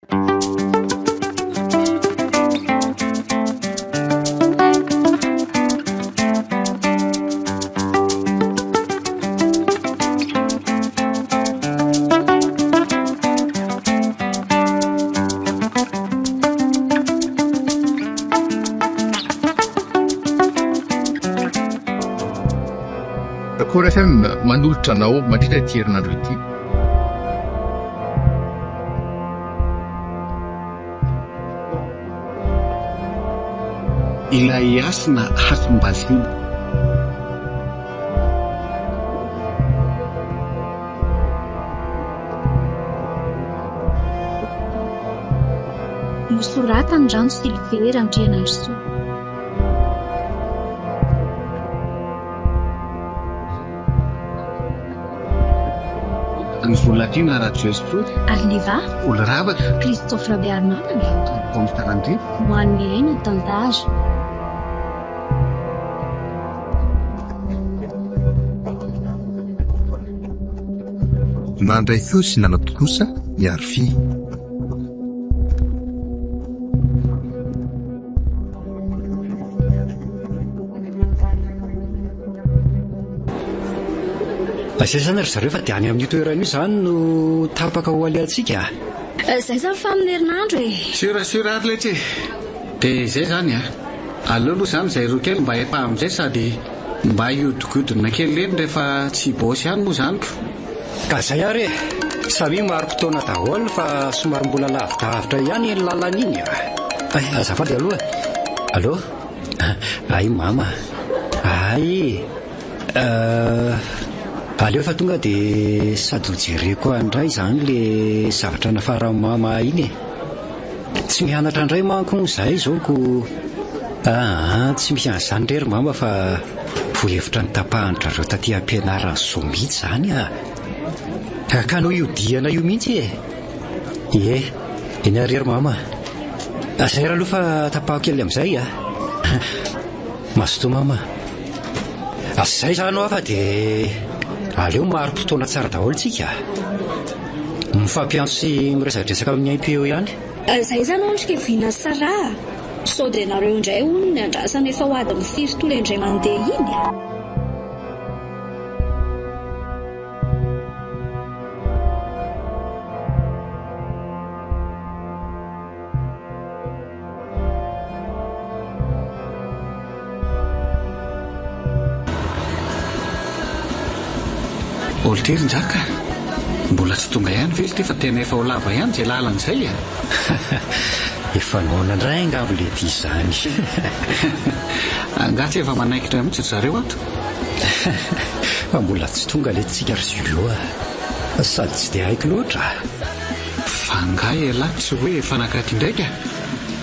Kora FM manolotra anao mandritra ity herinandro ity. Ilay asina hasim-bazina. Nosoratany Rano Silvera Andrianarisoa. Ny volatiana Radio Arliva Oloravaka Christophe Rabearmanana Komtarandrivo Moan'ny aina Tandara. Mandray feo sy nanato kosa miaro fi. Asesana ry zareo fa dia any amin'ny toerana io zany no tapaka ho alehantsika. Izay zany fa amin'ny herinandro e. Sura ary letra e. Dia izay zany aleo aloha zany izay roa kely mba efa amin'izay sady mba iodikodina kely eny rehefa tsy bosy ihany moa zany ko. Ka izay ary e, samy maro-potoana daholo fa somary mbola lavidavitra ihany ny lalana iny. Azafady aloha. Allo? Ay mama. Ay. Aleo fa tonga dia sady hojereko andray zany le zavatra nafara mama iny e. Tsy mianatra andray manko izay izao ko. Tsy mian'izany rery mama fa vohevitra ny tapahandra reo taty ampianarana zao mihitsy zany ka no iodiana io mihitsy e. Eny arery mama. Zay raha aloha fa tapahako kely amin'izay mazotoa mama. Zay zany aho fa dia aleo maro-potoana tsara daholo tsika. Mifampiantso sy miresadresaka amin'ny aim-po eo ihany. Izay zany ondrika vina sara. Sao dia nareo indray hono ny andrasana efa ho ady mifiry tola indray mandeha iny. Olon-terin-jaka mbola tsy tonga ihany ve ty fa tena efa ho lava ihany izay lalan'izay Efa noana indray angavo le ty izany. Angatsy efa manaikitra mihitsy ry zareo ato. Fa mbola tsy tonga le tsika ry Zulio sady tsy dia haiko loatra. Fa ngah ela tsy hoe fanakaty indraika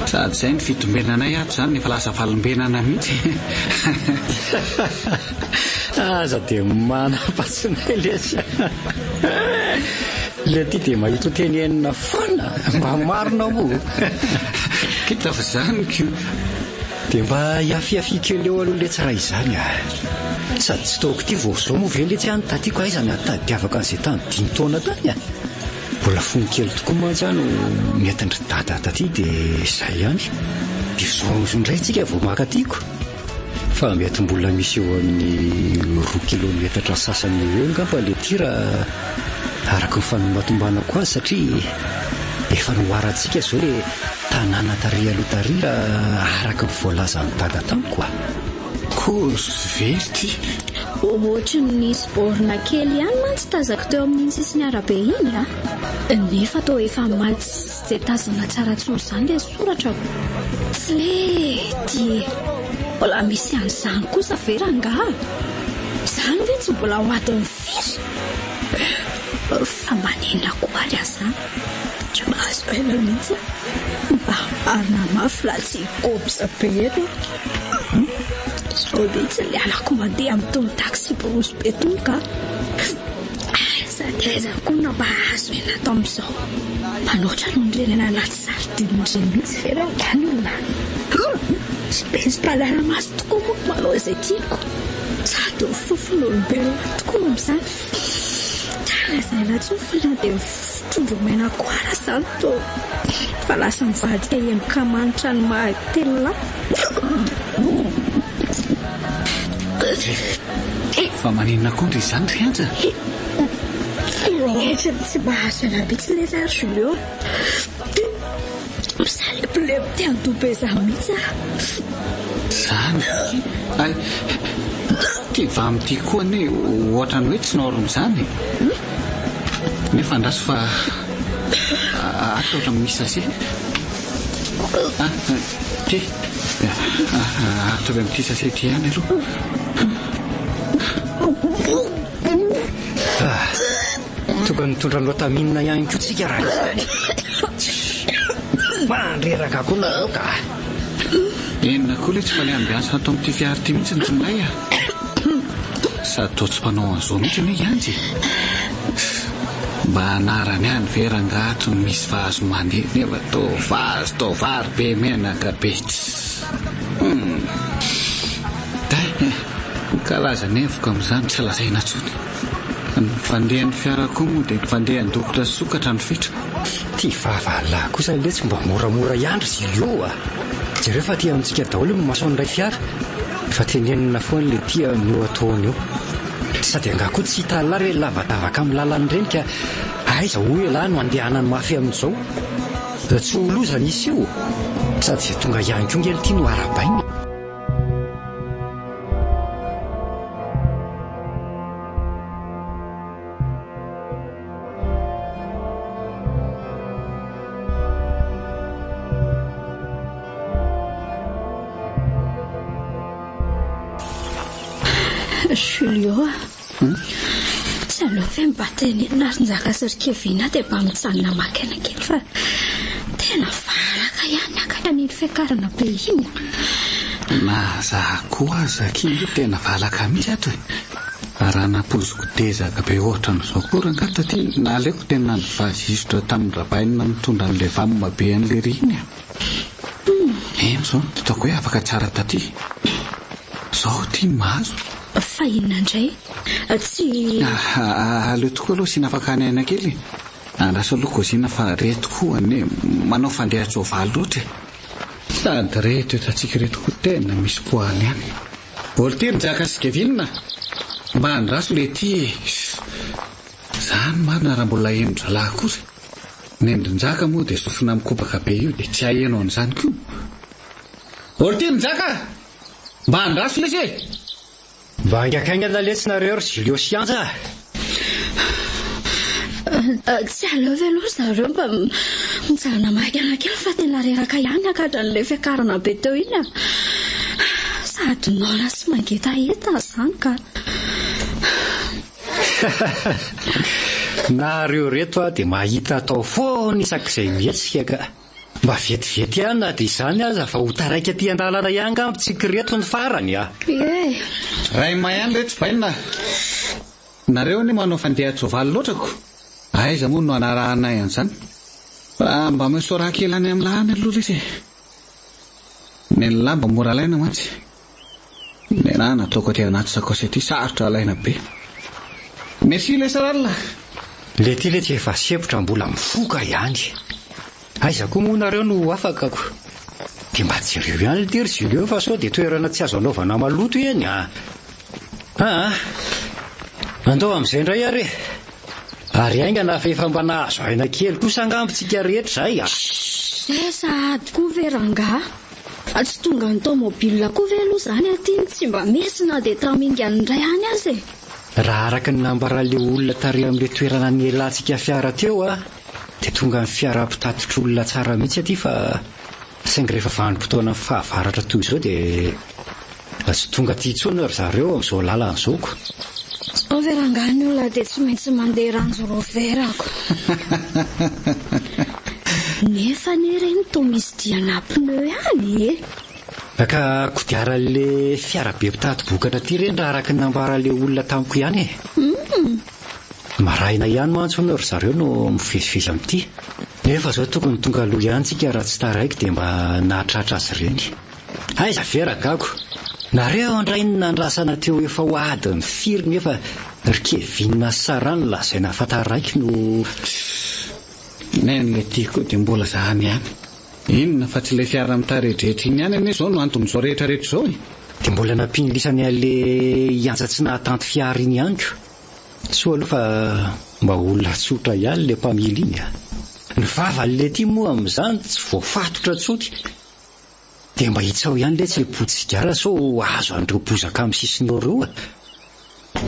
sady izay ny fitombenanay ato zany efa lasa valimbenana mihitsy. Aza dia manam-pasonay lesy. Le ty dia mahita ho teny enina foana mba marina moa. Kita fa zany ko. Dia mba hiafiafy kely eo aloha le tsara izany sady tsy taoko ty vao zao moa ve le tsy any tatyko aizany tadiavaka an'izay tany 5 taona tany mbola fony kely tokoa mantsy no metindry dada taty dia izay ihany. Dia zao indray tsika vao makatyko fa mety mbola misy eo amin'ny 2 kilometatra sasany eo ngamba le tira araka ny fanombatombanako azy satria efa noharantsika zao le tanàna tary aloha tary araka ny voalazan'ny dada tamiko Kozy velty. Ohatra nisy borina kely ihany mantsy tazako teo amin'ny sisiny arabe iny nefa tao efa maty izay tazana tsara tsoro izany le soratrako. Tsy lety mbola misy an'izany kosa veranga izany ve tsy mbola ho ady mifiry fa manena koa ary azany tsy mahazo ela mihitsy mba arina mafy laha tsy kopsa be eto sao dia tsy lianako mandeha amin'ny tony taxi borosy be tonga sady aiza koa na mba azo ena tao amin'izao manoatra no nrenena anaty saridinindreny mihitsy verangany olona tsy pensy mpalala maso tokoa moa manao izay tiako sady ho fofon'olombelona tokoa amin'izany tsara izay na tsofinna dia trondromaina koara izany to fa lasa mivady endoka manitra ny mahatelona fa maninona koa izany rianja tsy mahazo anabe tsy le ry Julio misalepilep ty andobe izany mihitsy zany ay ty vamity koa ane ohatrany hoe tsy naoronyzany nefa andraso fa ataotra misy ase ty ataovy amin'ity sase ty ihany aloha tokony mitondra loatamina ihany koa tsika raha izany mandreraka koa nareo ka enina koa le tsy mba le ambiasa atao amin'ity fiary ty mihitsy ny tsy milay sady toa tsy mpanao an'izao mihitsy ane ianjy mba anarany any verangato ny misy vazo mandeha nefa tao vary be menaka be kalaza nevoka amin'izany tsy lazaina tsony ny fandehan'ny fiara koa moa dia fandehan'ny dokitra sokatra ny fitra ty vavalahy kosa le tsy mba moramora iandro zy io jereo fa ty amintsika daholo no masoan'ilay fiara fa tenenina foana le tia no ataony eo sady anga koa tsy hita lary hoe lavadavaka amin'ny lalany ireny ka aiza hoy lahy no andehanany mafy amin'izao tsy olozany isy io sady zay tonga ihany koa ngely ty no arabainy Julio tsy aloha fe mibateny narinjaka syrikevina dia mba mitsanina makena kely fa tena valaka ihany akatra ny fiakarana be iny na zaho koa zakio tena valaka mihitsy ato raha napoziko dezaka be ohatra n'izao koa rangata ty naleko tena nyvazisotra tamin'ny rabainina mitondra n'le vamoma be an'le riny eno zao titaoko hoe afaka tsara taty zao ty mahazo fa inona indray tsy aleo tokoa aloha sina afaka any aina kely andraso aloha kozina fa reto koa ane manao fandeha-tsoavaly loatra sady reto etantsika reto koa tena misy poany any volontiry jaka sygevinina mba andraso le ty zany marina raha mbola eno-dralahy kory nendrin-jaka moa dia sofina mikopaka be io dia tsy hahenao an'izany koa volontiry jaka mba andraso le se mba angakainga laletsynareo ry Julio sy anja tsy aleova aloha zareo mba mijanona makena kely fa tena reraka ihany akatra n'le fiakarana be teo iny sady naona sy mangetaheta zany ka nareo reto dia mahita atao foana isak'izay mihetsika ka mba vetivety ihany na dia izany aza fa ho taraika ty an-dalana ihany ka mitsika reto ny farany ray mahany reto vaina nareo ne manao fandeha-tsoavaly loatrako aiza moa no anarahanay an'izany fa mba misaora kely any amin'ny lahany aloha izy ny lamba mora alaina mantsy ny nahy nataoko aty anaty sakosy aty sarotra alaina be merci le saralina le ty le tsy efa sepotra mbola mifoka ihany aiza koa moa nareo no afakako dia mba jereo ihany le tery Julio fa sao dia toerana tsy azo anaovana maloto eny andao amin'izay indray ary ary aingana fa efa mba nahazo aina kely kosa angambontsika rehetra zay zay sady koa veranga tsy tonga ny tomobila koa ve aloha zany atyny tsy mba mesina dia tamingany indray any azy raha araka ny nambaran'le olona tare amin'le toerana ny elantsika fiara teo dia tonga ny fiara mpitatotra olona tsara mihitsy aty fa saingy rehefa vanim-potoana ny fahavaratra toy izao dia tsy tonga ty intsony ry zareo amin'izao lalan'izao ko verangany olona dia tsy maintsy mandeha ranjo roverako nefa nereny to misy diana pneu ihany ka kodiaran'le fiara be mpitati-bokatra ty reny raha araka ny nambaran'le olona tamiko ihany maraina ihany mantsony ry zareo no mivezivezy amin'ity nefa zao tokony tonga aloha ihany tsika raha tsy taraiky dia mba nahatratra azy ireny aiza veragako nareo andrainy nandrasana teo efa ho adiny firy nefa rikevinina sarany lazaina fataraiky no Neny tiako dia mbola zany ihany. Inona fa tsy ilay fiara mitarehetra iny ihany anie izao no anton'izao rehetrarehetra izao e. Dia mbola nampinilisany an'ilay ianjatsy nahatanty fiara iny ihany ko. Soa aloha fa mba olona tsotra ihany ilay mpamily iny. Ny vavan'ilay ty moa amin'izany tsy voafatotra tsoty. Dia mba hitsao ihany ilay tsy hipotsisigara so azo andreo bozaka amin'ny sisiny reo.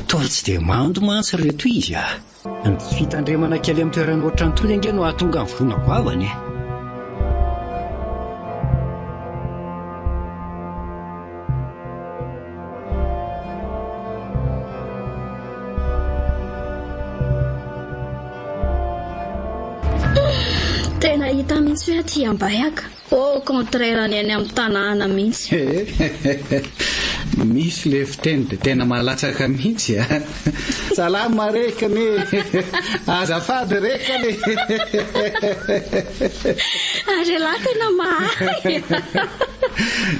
Toa tsy dia mando mantsy reto izy Ny fitandremana kely amin'ny toerana ohatrany toy ange no ahatonga ny vona vavany. Tena hita mihitsy hoe aty Ambayaka. Au contraire ny any amin'ny tanàna mihitsy. Misy le fiteny dia tena malatsaka mihitsy Salama rekany azafady rekany. Ary lahy tena mahay.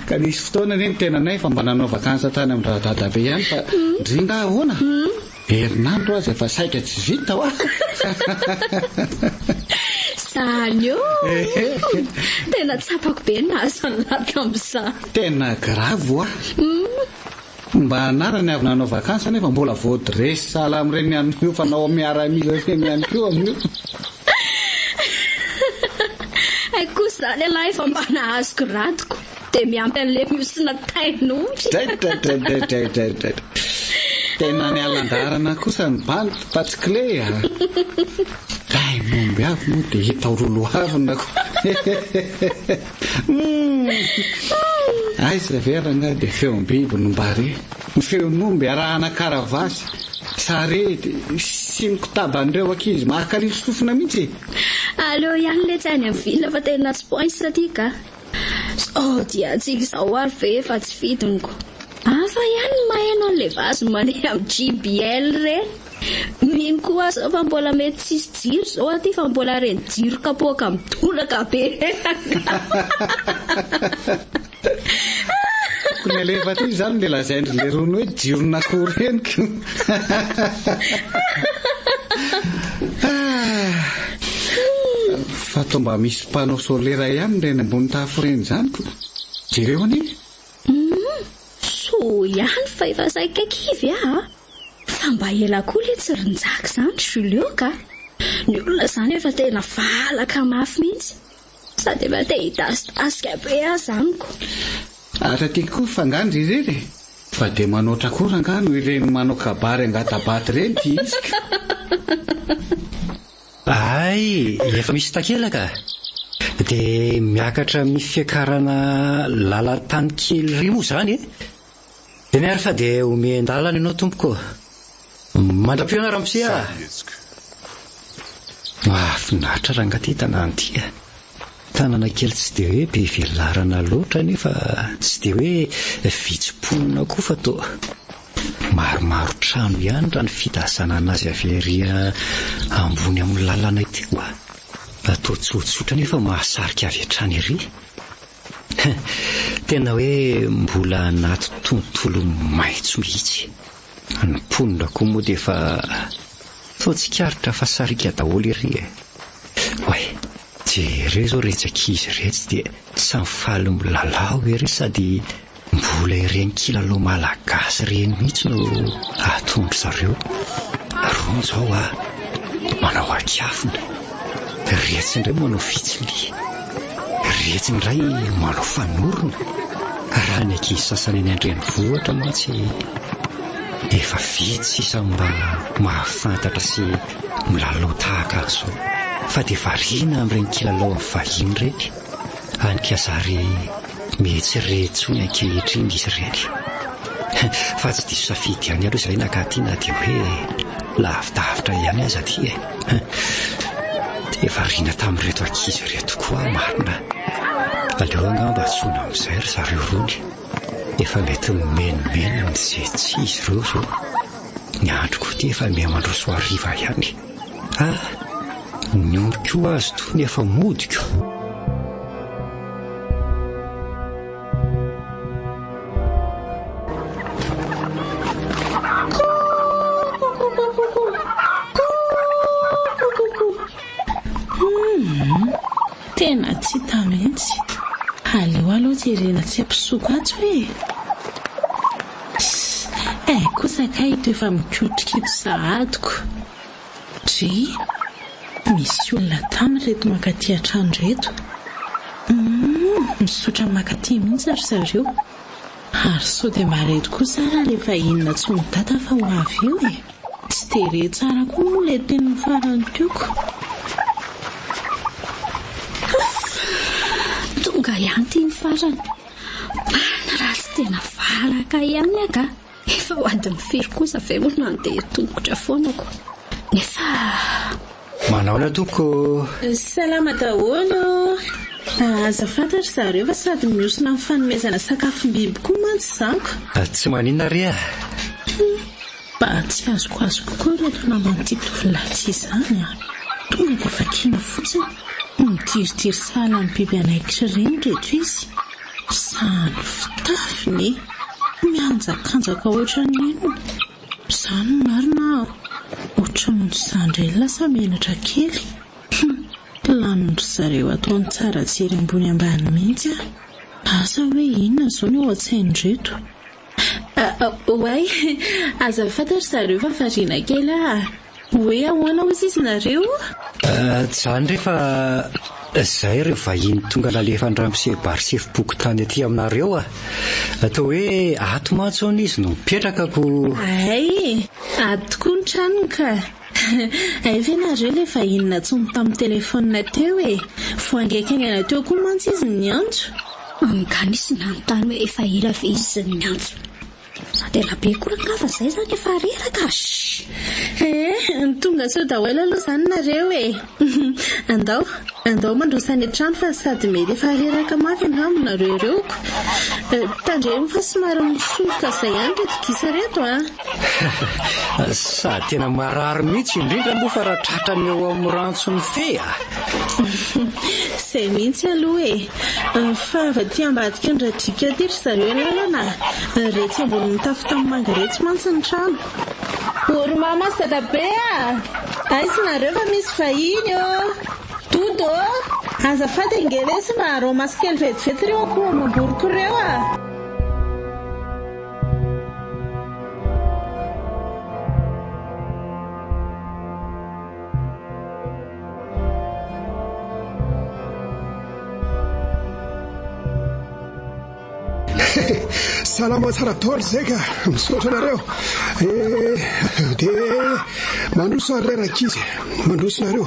Ka nisy fotoana ny tena nay fa mba nanao vakansa tany amin'ny radadabe ihany fa ndringa ahoana herinandro azy efa saika tsy vita ho Zany tena tsapako be nazo anaty amin'izany. Tena gravo mba anarany avy nanao vakansa nefa mbola voadresy sala amin'ireny ihany koa fa nao miaramila ireny ihany koa amin'io. Ay kosa zany lahy efa mba nahazoko radoko dia miampy an'ilay miosina tain'ondry. Tena ny alandarana kosa ny bandy fa tsy clé Ay momby avy moa dia hita rolo avina ko. Ay zaveranga dia feom-biby nombare. Ny feon'omby arahana karavasy sarety sy ny kotaban'ireo ankizy mahakarivo sofina mihitsy. Aleo ihany le tsy any amin'ny vila fa tena tsy pointsy satia ka. Dia tsika izao ary ve efa tsy fidiniko. Afa ihany maheno an'ilay vazy mandeha amin'ny JBL ireny. Mino koa zao fa mbola mety tsisy jiro zao aty fa mbola reny jiro kapoaka midolaka be. Ny alefa ty izany le lazaindry le rono hoe jirona koreniko. Fa toa mba misy mpanao solera ihany reny ambony tafo reny izany ko. Jereo anie so ihany fa efa saika kivy fa mba ela koa le tsy rinjaka izany Julio ka. Ny olona izany efa tena valaka mafy mihitsy sady efa te hidasitasika be azaniko. Atra ty koa fangandry ireny fa dia manoatra koa ngano ireny manao kabary angatabaty ireny ty izy. Ay, efa misy takelaka dia miakatra amin'ny fiakarana lalan-tany kely ry moa izany dia niary fa dia omendalana ianao tompoko. Mandram-piona ramose mahafinaritra rangaty tanàna ity. Tanàna kely tsy dia hoe be velarana loatra nefa tsy dia hoe vitsim-ponina koa fa toa maromaro trano ihany raha ny fidasana anazy avy ery ambony amin'ny lalana ity atao tsotsotra nefa mahasarika avy hatrany ery. Tena hoe mbola anaty tontolo maitso mihitsy. Ny mponina koa moa dia efa toa tsy karitra fa sarika daholo ery. Jereo izao retsakizy retsy dia samy faly milalao ery sady mbola ireny kilalao malagasy ireny mihitsy no atondry zareo. Rony izao manao akiafina, retsy indray manao fitsili, retsy indray manao fanorona. Raha ny ankizy sasany any an-drenivohitra mantsy efa vitsy isa mba mahafantatra sy milalao tahaka an'izao. Fa dia variana amin'ireny kilalao amin'ny vahiny ireny. Anikazary mihetseretsony ankehitriny izy ireny. Fa tsy diso safidy ihany aloha izay nakatiana dia hoe lavidavitra ihany aza aty dia variana tamin'ireto ankizy ireto koa marina. Aleo angamba atsoina amin'izay ry zareo rony. Efa mety mimenimena izay tsy izy ireo izao. Ny andro koa dia efa mihamandroso hariva ihany. Ny ondriko azy toy efa modiko. Tena tsy tamitsy. Aleo aloha jerena tsy ampisoka atsy hoe. Kosa kahito efa mikotrikito sahadiko. Dry, misy olona tany reto makaty an-trano reto. Misotra makaty mihitsy ry zareo. Ary sao dia mba reto kosa rehefa inona tsy midata fa ho avy eo e. Tsy tere tsara koa moa ilay teny farany tioko. Tonga ihany ty ny farany. Raha tsy tena varaka ihany aka. Efa ho adiny firy kosa ve moa nandeha tongotra foanako. Nefa Manao tompoko. Salama daholo. Azafady ry zareo fa sady miosona amin'ny fanomezana sakafom-biby koa mantsy izanko. Tsy maninona ry Mba tsy azoko koa reto namany tovolahy izany a. Tonga dia efa kina fotsiny. Midiridiry sahala amin'ny biby anaikitra ireny reto izy. Sany fitafiny. Mianjakanjaka ohatran'ny ino. Izany marina ohatran'ny izandray lasa menatra kely. Lanindry zareo ataony tsara jery ambony ambany mihitsy a. Asa hoe inona izao no eo an-tsain'ireto. Oay, azafady ry zareo fa variana kely a. Hoe ahoana hozy izy nareo? Zany rehefa izay ireo vahiny tonga nalefa andramosebary sefiboko tany aty aminareo a. Atao hoe ato mantsy izy no mipetraka ko. Ay, ato tokoa ny tranony ka. Ay ve nareo ilay vahiny natsomy tamin'ny telefonina teo e. Voangaikaingana teo koa mantsy izy ny antso. Anganisy nanontany hoe efa ira ve izy ny antso. Sady elabe koa ngafa izay zany efa reraka. Tonga sao daholo aloha izany nareo e. Andao mandrosa any an-trano fa sady mety efa reraka mafy angaminareo ireoko. Tandremo fa somary misofoka izay ihany reto gisa reto a. Sady tena marary mihitsy indrindra moa fa raha tratrany eo amin'ny rantso ny fe a. Izay mihitsy aloha e. Fa avy ambadika ny radika ty ry zareo lalana. Retsy ambony mitafy tamin'ny manga retsy mantsy ny trano. Ory mama sy dadabe a. Aizy nareo fa misy vahiny o. Todo azafady ingeresy mba arao masy kely vetivety reo akoho mamboroko reo a. Salama tsara daholo zay ka misaotra nareo. Dia mandroso reraka izy. Mandroso nareo.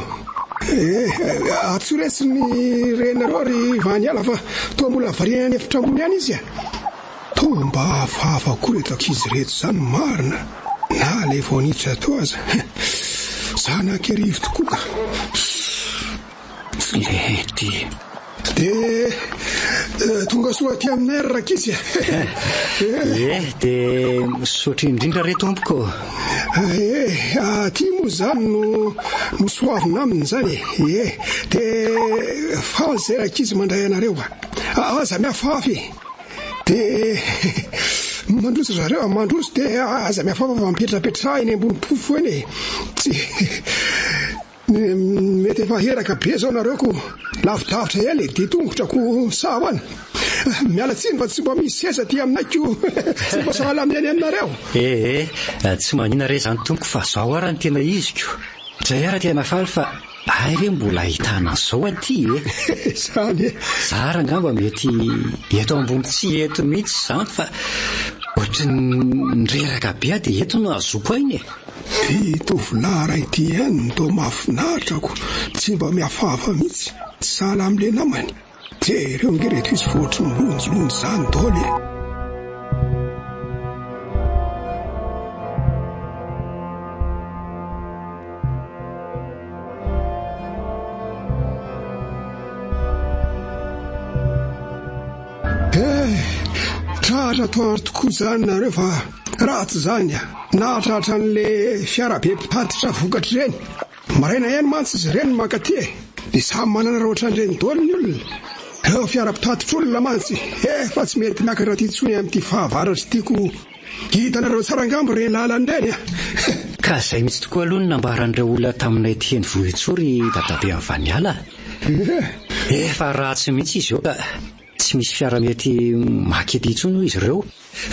Atsoretsy ny renareo ry vaniala fa toa mbola variana any efitra ambony any izy a. Toa mba hafahafa koa reto ankizy reto izany marina. Na ilay vao niditra tao aza. Zanak'erivo tokoa ka. Lety. Dia tonga soa aty aminay raraka izy. Dia misaotra indrindra reto tompoko. Aty moa izany no soavina aminy izany. Dia fa izay raka izy mandray anareo a. Aza miafafy. Dia mandroso zareo mandroso dia aza miafafa fa mipetrapetra eny ambony pofo eny. Tsy mety efa heraka be zao nareo ko lavidavitra ela dia tongotra ko sahoana. Miala tsiny fa tsy mba misy sesa ty aminay ko tsy mba sahala amin'ny any aminareo. Tsy manina re izany tompoko fa zao ara ny tena iziko. Zay ara tena faly fa ay re mbola ahitana an'izao aty e. Zany Zara ngamba mety eto ambony tsy eto mihitsy izany fa ohatran'ny reraka be dia eto no azoko ainy e. Tovolahy ray ity ihany toa mahafinaritra ko tsy mba miafahafa mihitsy sahala amin'ilay namany. Jereo ngereto izy voatry ny lonjolonjo izany daholo e. Tratra toary tokoa izany nareo fa ratsy izany a. Nahatratra an'ilay fiarabe mpitatitra vokatra ireny. Maraina ihany mantsy izy ireny mankaty e. Dia samy manana raha ohatran'ireny daholo ny olona. Reo fiara-pitatitra olona mantsy. Fa tsy mety miakatra ty intsony amin'ity fahavaratra tiako. Hitanareo tsara angambo re lalan'ireny a. Ka izay mihitsy tokoa aloha no nambaran'ireo olona taminay teny vohitsory dadabe amin'ny Vaniala. Efa ratsy mihitsy izy io ka tsy misy fiara mety makety intsony izy ireo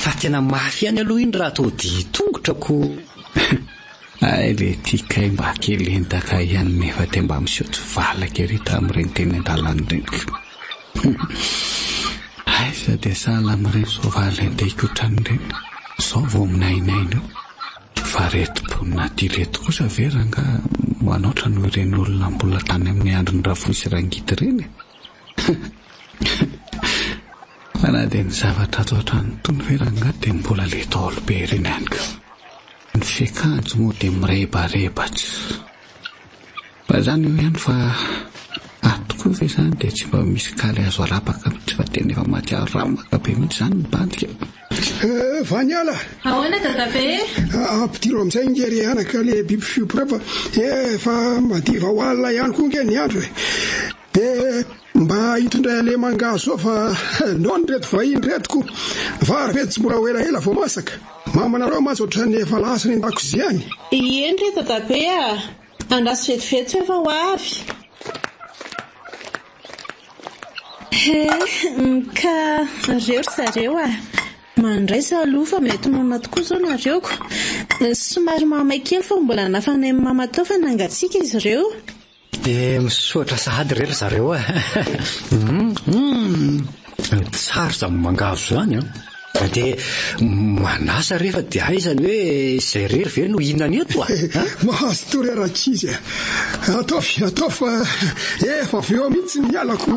fa tena mafy any aloha iny raha atao ditongotrako. Ay le tikay mba kely entaka ihany nefa te mba misotro valaka ery tamin'ireny teny an-dalana ireny. Ay sady asala amin'ireny soavaly andeha otran'ireny sao vao minainaina fa reto-ponina ty reto kosa veranga manoatra no ireny olona mbola tany amin'ny androny rafoisy rangity ireny. Fa na dia ny zavatra ato an-trano tony veranga dia mbola le taolo be ireny ihany ka. Ny fiakanjo moa dia mirebarebatra. Fa izany io ihany fa atoko ve izany dia tsy mba misy kaly azo arapaka mihitsy fa tena efa mahatsiaro ramaka be mihitsy izany ny bandika. Vaniala ahoana dadabe? Ampitiro amin'izay ngery anaka le biby fiopo refa efa madiva ho alina ihany koa nge ny andro dia mba hitondray le mangazo ao fa nao ny reto vahiny retoko vary reto tsy mora ho elaela vao masaka mamanareo mantsy ohatrany efa lasa ny an-dakozia any. Eny re dadabe andraso vetivety efa ho avy. Ka reo zareo mandraisa aloha fa mety nona tokoa zao nareoko. Somary mamay kely fa mbola nafana amin'ny mama tao fa nangatsiaka izy ireo. Dia misotra sahady rery zareo tsara zany mangazo zany dia manasa rehefa dia aizany hoe izay rery ve no hinany eto mahazo torerakizy atao fa efa avy eo mihitsy mialako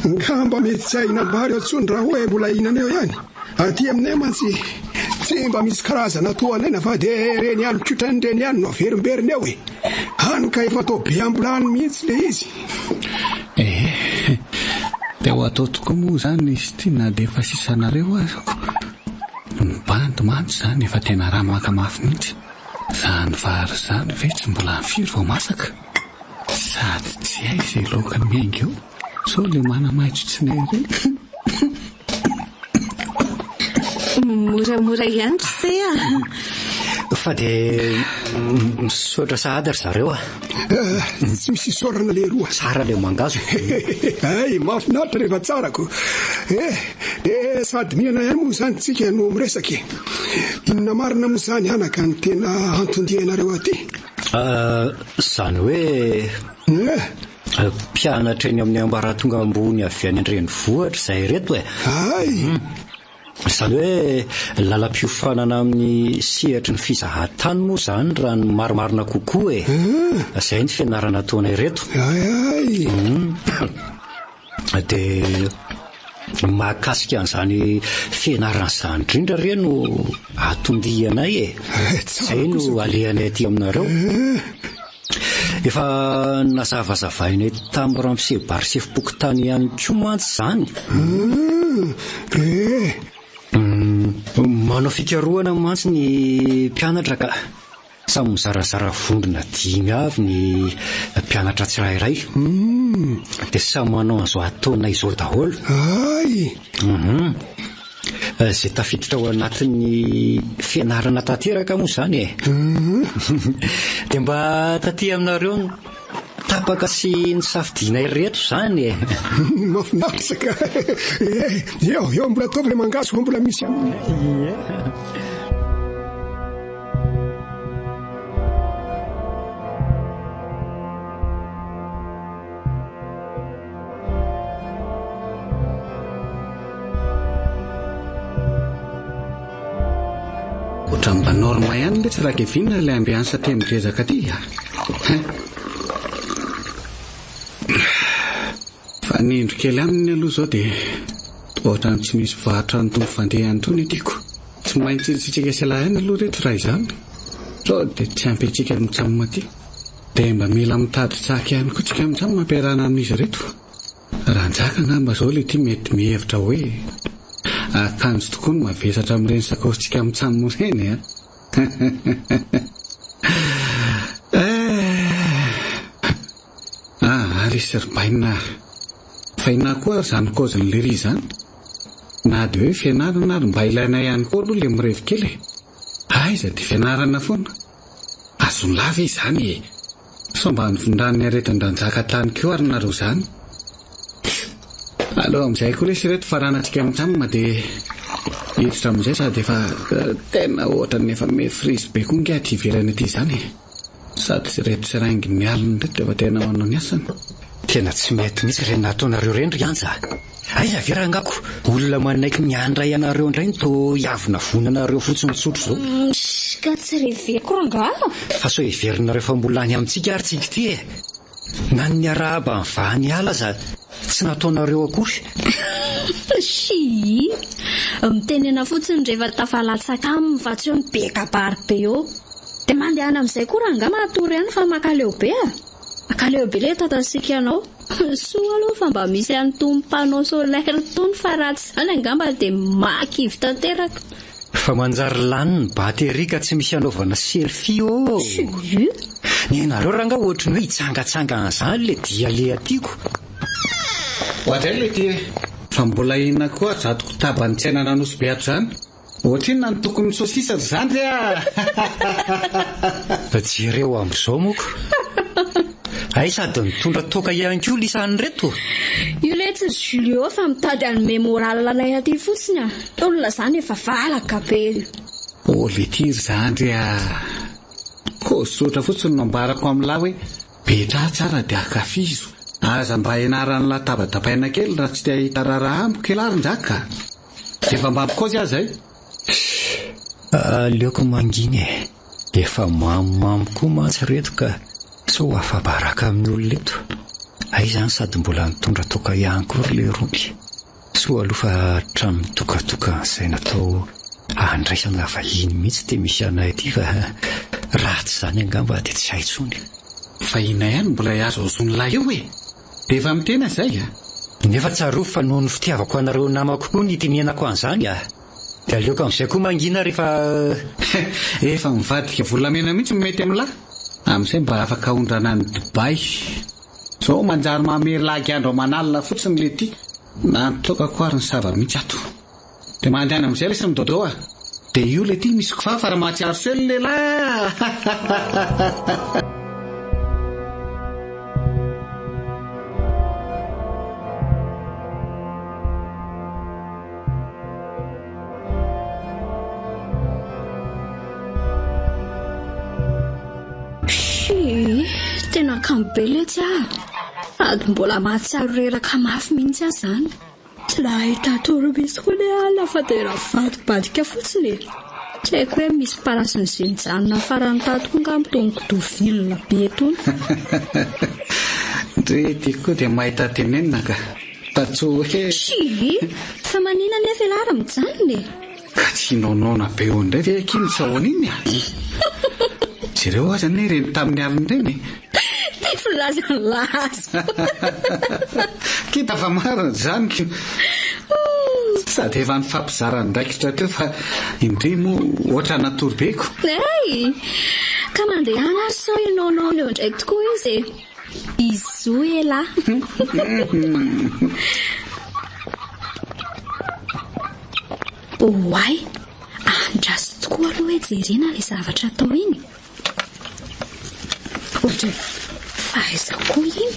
ngamba mety tsy ahinambary eo ntsony raha hoe mbola hinana eo ihany aty aminay mantsy tsy mba misy karazana toanaina fa dia reny ihany kotrany ihany no averimberiny eo hany ka efa atao be ambolany mihitsy le izy. Dia ho atao tokoa moa izany izy ty na dia efa sisanareo azoko ny bandy mantsy izany efa tena raha makamafy mihitsy izany vary izany ve tsy mbola firy vao masaka sady tsy hay izay laoka ny miainga eo sao le manamaitso tsy nay ireny. Moramora ihany tsy fa dia misotra sahady ry zareo tsy misy isorana le roa tsara le mangazo. Ay mafinaritra rehefa tsarako dia sady miana ihany moa izany tsika no miresaka inona marina moa izany anaka ny tena antondianareo aty. Izany hoe mpianatra eny amin'ny ambaratonga ambony avy any an-drenivohitra izay reto ay izany hoe lalam-piofanana amin'ny sehatra ny fizahan-tany moa izany raha ny marimarina kokoa izay ny fianarana ataonay reto. Dia mahakasika an'izany fianarana izany indrindra re no atondianay izay no alehanay aty aminareo. Efa nazavazavainay tamin'ny Ramose Barsefipokotany ihany koa mantsy izany. Manao fikarohana mantsy ny mpianatra ka samy mizarazara vondrona 5 avy ny mpianatra tsirairay dia samy manao azo ataonay izao daholo. Izay tafiditra ao anatin'ny fianarana tanteraka moa izany dia mba taty aminareo tapaka sy ny safidianay rehetra izany mafinaritra ka eo mbola ataovy le mangaso fa mbola misy otra mba norma ihany le tsy raha kevinina ilay ambiany satria mirezaka aty fa nindro kely aminy aloha izao dia ohatrany tsy misy varotra ny tombo fandehany tony tiako tsy maintsy tsitsika sialahy ihany aloha reto raha izany sao dia tsy ampitsika mitsamoma aty dia mba mila mitady tsaka ihany koa tsika mitsamoma ampiarahana amin'izy reto raha njaka ngamba izao le ty mety mihevitra hoe akanjo tokoa no mavesatra amin'ireny sakaositsika mitsamoma ireny arisy rybaina fa ina koa izany kaoziny le ry izany na dia hoe fianarana ary mba ilaina ihany koa aloha le mirevy kely aiza dia fianarana foana azony lava izany Somba nyvondrany aretin-dranjaka tany koa ary nareo izany. Aleo amin'izay koa lesy reto faranantsika amin'izany dia hiditra amin'izay sady efa tena ohatra ny efa mefrizy be koa nge aty ivelany aty izany. Sady sy reto sy raingy ny alina reto efa tena manao ny asany. Tena tsy mety mihitsy ireny nataonareo ireny ry anja. Aiza ve rangako olona manaiky miandray anareo indray to hiavina vonanareo fotsiny tsotro zao. Ka tsy reveko rangaha. Fa so heverinareo fa mbola any amintsika ary tsika ty e. Na ny araba mivany ala za tsy nataonareo akory. Si mitenena fotsiny rehefa tafalatsaka aminy fa tsy eo ny be kabary be eo. Dia mandehana amin'izay koa rangaha matory ihany fa makaleo be a. Makaleo be le tatasika ianao. Soa aloha fa mba misy an'itony panneau solaire itony fa ratsy izany angamba dia makivy tanteraka. Fa manjary lany ny batery ka tsy misy anaovana selfie o. Ny nareo rangaha ohatry ny hoe hitsangatsangana izany le dia le atiako. Ohatray le ty fa mbola inona koa zatoko tabany tsena nanosy be ato izany. Ohatr'inona ny tokony sosisa izany re a. Jereo amin'izao moko. Ay sady mitondra toka ihany koa lisan'ny reto. Io le tsy Julio fa mitady anome moral anay aty fotsiny a. Olona izany efa valaka be. Le tiry izany re a. Koa sotra fotsiny no ambarako amin'lahy hoe betra tsara dia akafizo. Aza mba ianaran'ny latabatapaina kely raha tsy te hahita raharaha amiko elarin-jaka. Efa mba ampikozy azy ay. Aleoko manginy e. Efa mamimamy koa mantsy reto ka so afabaraka amin'ny olona eto. Ay izany sady mbola mitondra toka ihany koa le roby. So aloha fa trano mitokatoka izay natao andraisana vahiny mihitsy dia misy anay aty fa ratsy izany angamba dia tsy haintsony. Fa ina ihany mbola azo ozon'lahy io e. Dia efa mitena izay a. Nefa tsaro fa noho ny fitiavako anareo namako koa ny tinianako an'izany a. Dia aleoko amin'izay koa mangina rehefa efa mivadika volamena mihitsy mety amin'lahy. Amin'izay mba afaka ondrana ny Dubai. So manjary mamery lagy andro manalina fotsiny le ty. Na nitoka ko ary ny sava mihitsy ato. Dia mandehana amin'izay lesy midodao a. Dia io le ty misy kofafa raha mahatsiaro sely lehilahy. Tena kambeletsy ady mbola mahatsiaro reraka mafy mihitsy azy izany. Tsy lahita toromisy koa le ala fa dia ravadibadika fotsiny. Tsy haiko hoe misy parasy ny zinjanona farany tato koa ngamba tony kodovilina be etony. Rety koa dia mahita tenenina ka tatso hoe fa manina nefa elara mijanona e. Ka tsy naonaona be eo indray ve kiny sahoan'iny a. Jereo aza ny reny tamin'ny alina ireny. Filazalaza. Kita fa marina izany ko. Sady efa nifampizarany ndraikitra teo fa indray moa ohatra natory beko. Ka mandehana so inaonao leo ndraiky tokoa izy e. Izo ela. Oay, andraso tokoa aloha hoe jerena ilay zavatra atao iny. Ohatra fahaizako iny.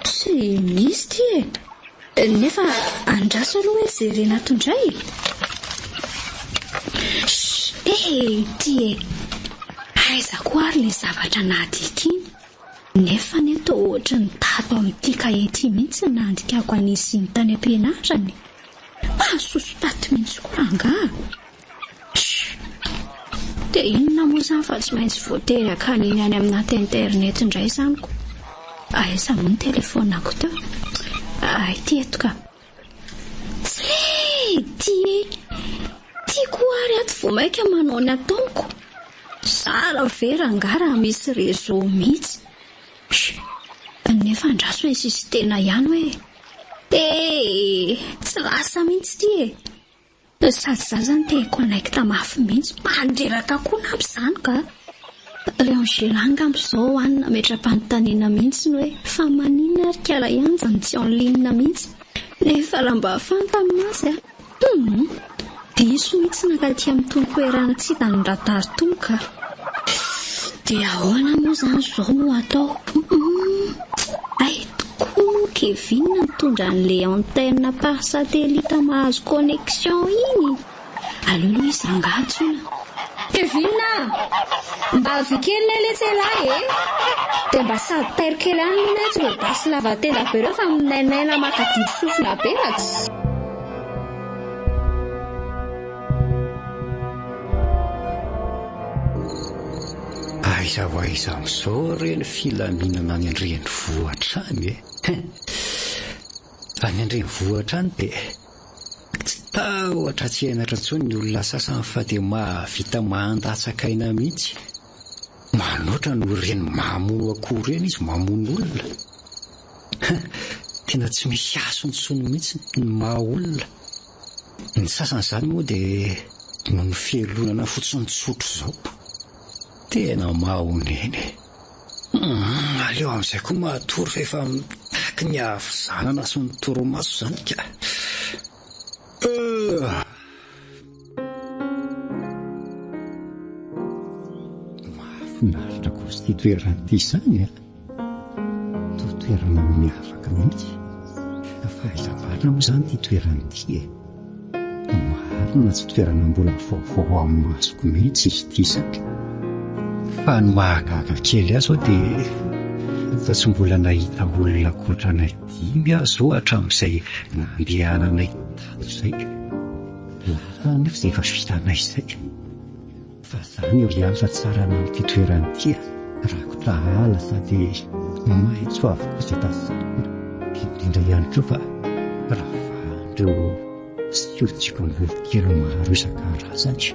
Tsy misy ty e. Nefa andraso aloha hoe jerena tondray. Ty e. Aizako ary ilay zavatra nahadika iny. Nefa neto ohatra ny tato amin'ity kahety mihitsy nandikako anisy ny tany am-pianarany. Mahasosotaty mihitsy koa rangaha. Dia inona moa izany fa tsy maintsy voatery akaniny any amin'aty internet indray izanyko. Aiza moa ny telefonako teo. Ity eto ka. Ty koa ary ato vao maika manao ny ataoko. Sara ve rangaha raha misy réseau mihitsy. Nefa andraso hoe sisy tena ihany hoe tsy lasa mihitsy ty e. Sady zazany te connecta mafy mihitsy mandreraka koa na amin'izany ka. Léangelanga amin'izao any nametra-panontaniana mihitsy ny hoe fa maninona ary kala ihany zany tsy en ligne mihitsy. Nefa raha mba afanta aminazy diso mihitsy nakaty amin'ny tonokoerana tsy hitan'ny radary tony ka. dia ahoana moa izany izao no atao? Ay tokoa Kevin mitondra an'ilay antenne par satellite mahazo connexion iny. Alolo izy rangatsona. Kevin, mba vikely letselahy dia mba sady tairikely any mihitsy hoe basy lavatenda be reo fa minainaina makadidy sofina be ratsy. Aiza ho aiza amin'izao reny filaminana any an-drenivohitra any any an-drenivohitra any dia tsy tahotra tsy henatra intsony ny olona sasany fa dia mahavita mandatsakaina mihitsy. Manoatra no reny mamono akoho reny izy mamono olona. Tena tsy misy aso intsony mihitsy ny maha olona. Ny sasany izany moa dia no ny fielonana fotsiny tsotro izao. Tena mahoneny. Aleo amin'izay koa mahatory fa efa mitaky ny hahavizanana sy ny toromaso izany ka. Mahafinaritra kosa ity toerana ity izany toerana miavaka mihitsy. Fahaizam-bana moa izany ity toerana ity marina tsy toerana mbola vaovao amin'ny masoko mihitsy izy ity izany. Fa ny mahagaga kely azo dia fa tsy mbola nahita olona ankoatranay dimy azo hatramin'izay nandehananay tato izay. Lafa nefa izay efa vitanay izay. Fa izany eo ihany fa tsara n'ity toerana ity rakotra ala sady maitso avokoa izay tazana. Indrindra ihany koa fa ravan'ireo tsiolotsikam-bolo kely maro isan-karazany.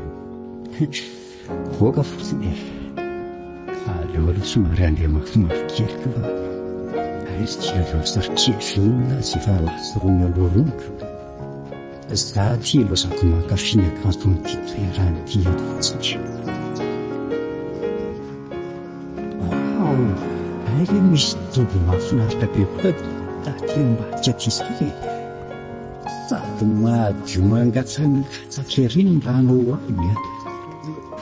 Voaka fotsiny. Aleo aloha somary andeha mafimafy kely koa fa aizy tsy lavasary kevinina sy efa lasy rony aloharoniko. Za ty lozako mankafy ny akanjo amin'ity toerana ity eto fotsiny. Aika misy toby mahafinaritra be koa taty ambadika aty izay. Sady madio mangatsaka ery ny rano ao aminy.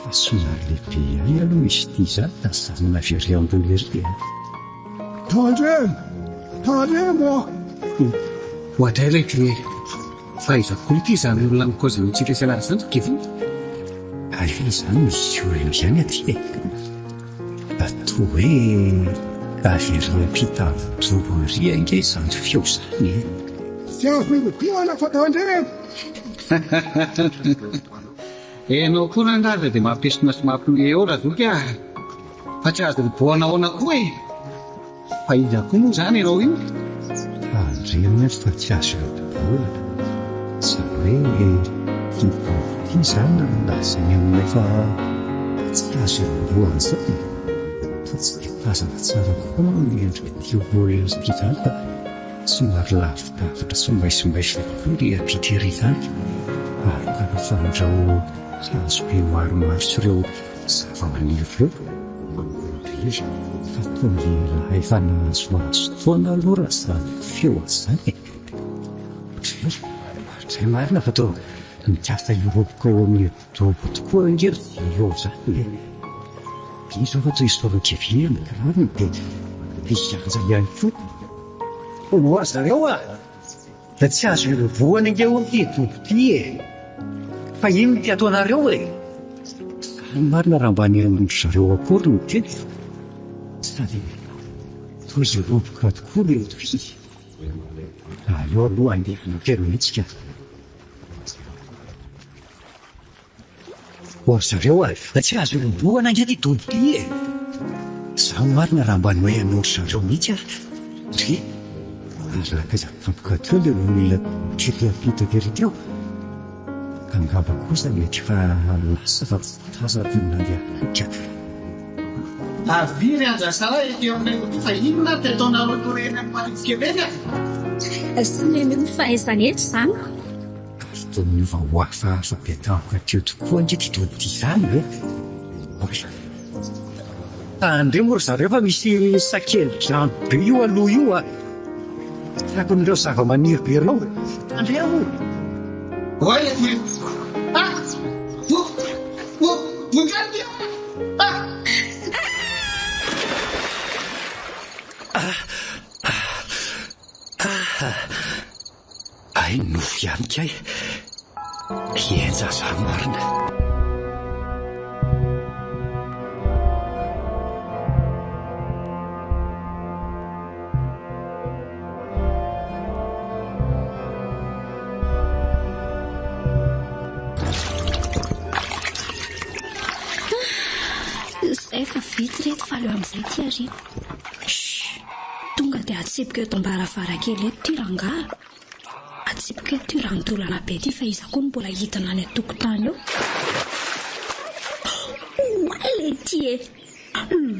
Fa somary lehibe ihany aloha misy ity izany da zanona very ambony ery. Tandremo Ohatra ilay ty fahaizako ity izany olona mikoza mitsiresa izany Kevin. Aleo izany misy olona izany aty toa hoe avery ampitavy ry ange izany feo izany. Tsy azo miboana fa tandremo. Enao koa nangaza dia mampesona sy mampioe eo raha zoky fa tsy azo miboana ahoana koa fa iza koa moa izany ianao iny. Andreny fa tsy azo miboana izany hoe ity izany nandasany aminay fa tsy azo miboana izany. Tsy dia tazana tsara koa ny endrik'ity olona ity izany fa somary lavidavitra sy maisomaiso koa ry ampita ery izany. Ary karafandrao hazo be maromaro sy ireo zava-maniry ireo. Fa toa lehilahy efa nahazoazo foana aloha raha izany feo izany. Tsy marina fa toa mikasa Eoropa ao amin'ny dobo tokoa angery eo izany. Izy fa toa izy Kevin kirarony dia izanja ihany koa. Ho zareo da tsy azo irovoana inge ao amin'ity dobo ity fa ino no ty ataonareo marina raha mba niambondry zareo akory no teny sady toa izy roboka tokoa le toy. Aleo aloha andeha nakely mihitsy ka. Ho zareo da tsy azo irovoana inge ty dobo ity za marina raha mba noe anondry zareo mihitsy ry araka izany tampoka teo le olona kely apitaka ery teo. Angamba kosa mety fa lasa fa tazako nandeha. Aviry anjasara eo aminay fa inona ty ataonareo toreny amin'ny maritsikeveny Sy ny fahaizana eto izany. Toa miova ho hafahafa be tampoka teo tokoa ange ty dobo ity izany Tandremo moa ry zareo fa misy sakely drano be io aloha io takon'ireo zava-maniry be ireo. Tandremo Ay nofo ihany kay hienja za marina. Efa vitsy reto fa aleo amin'izay ty ariana. Tonga dia atsipika eto am-baravarakely eto ty rangaha. Atsipika eto ty randolana be ty fa iza koa mbola hitana any an-tokotany eo. Oay le ty e!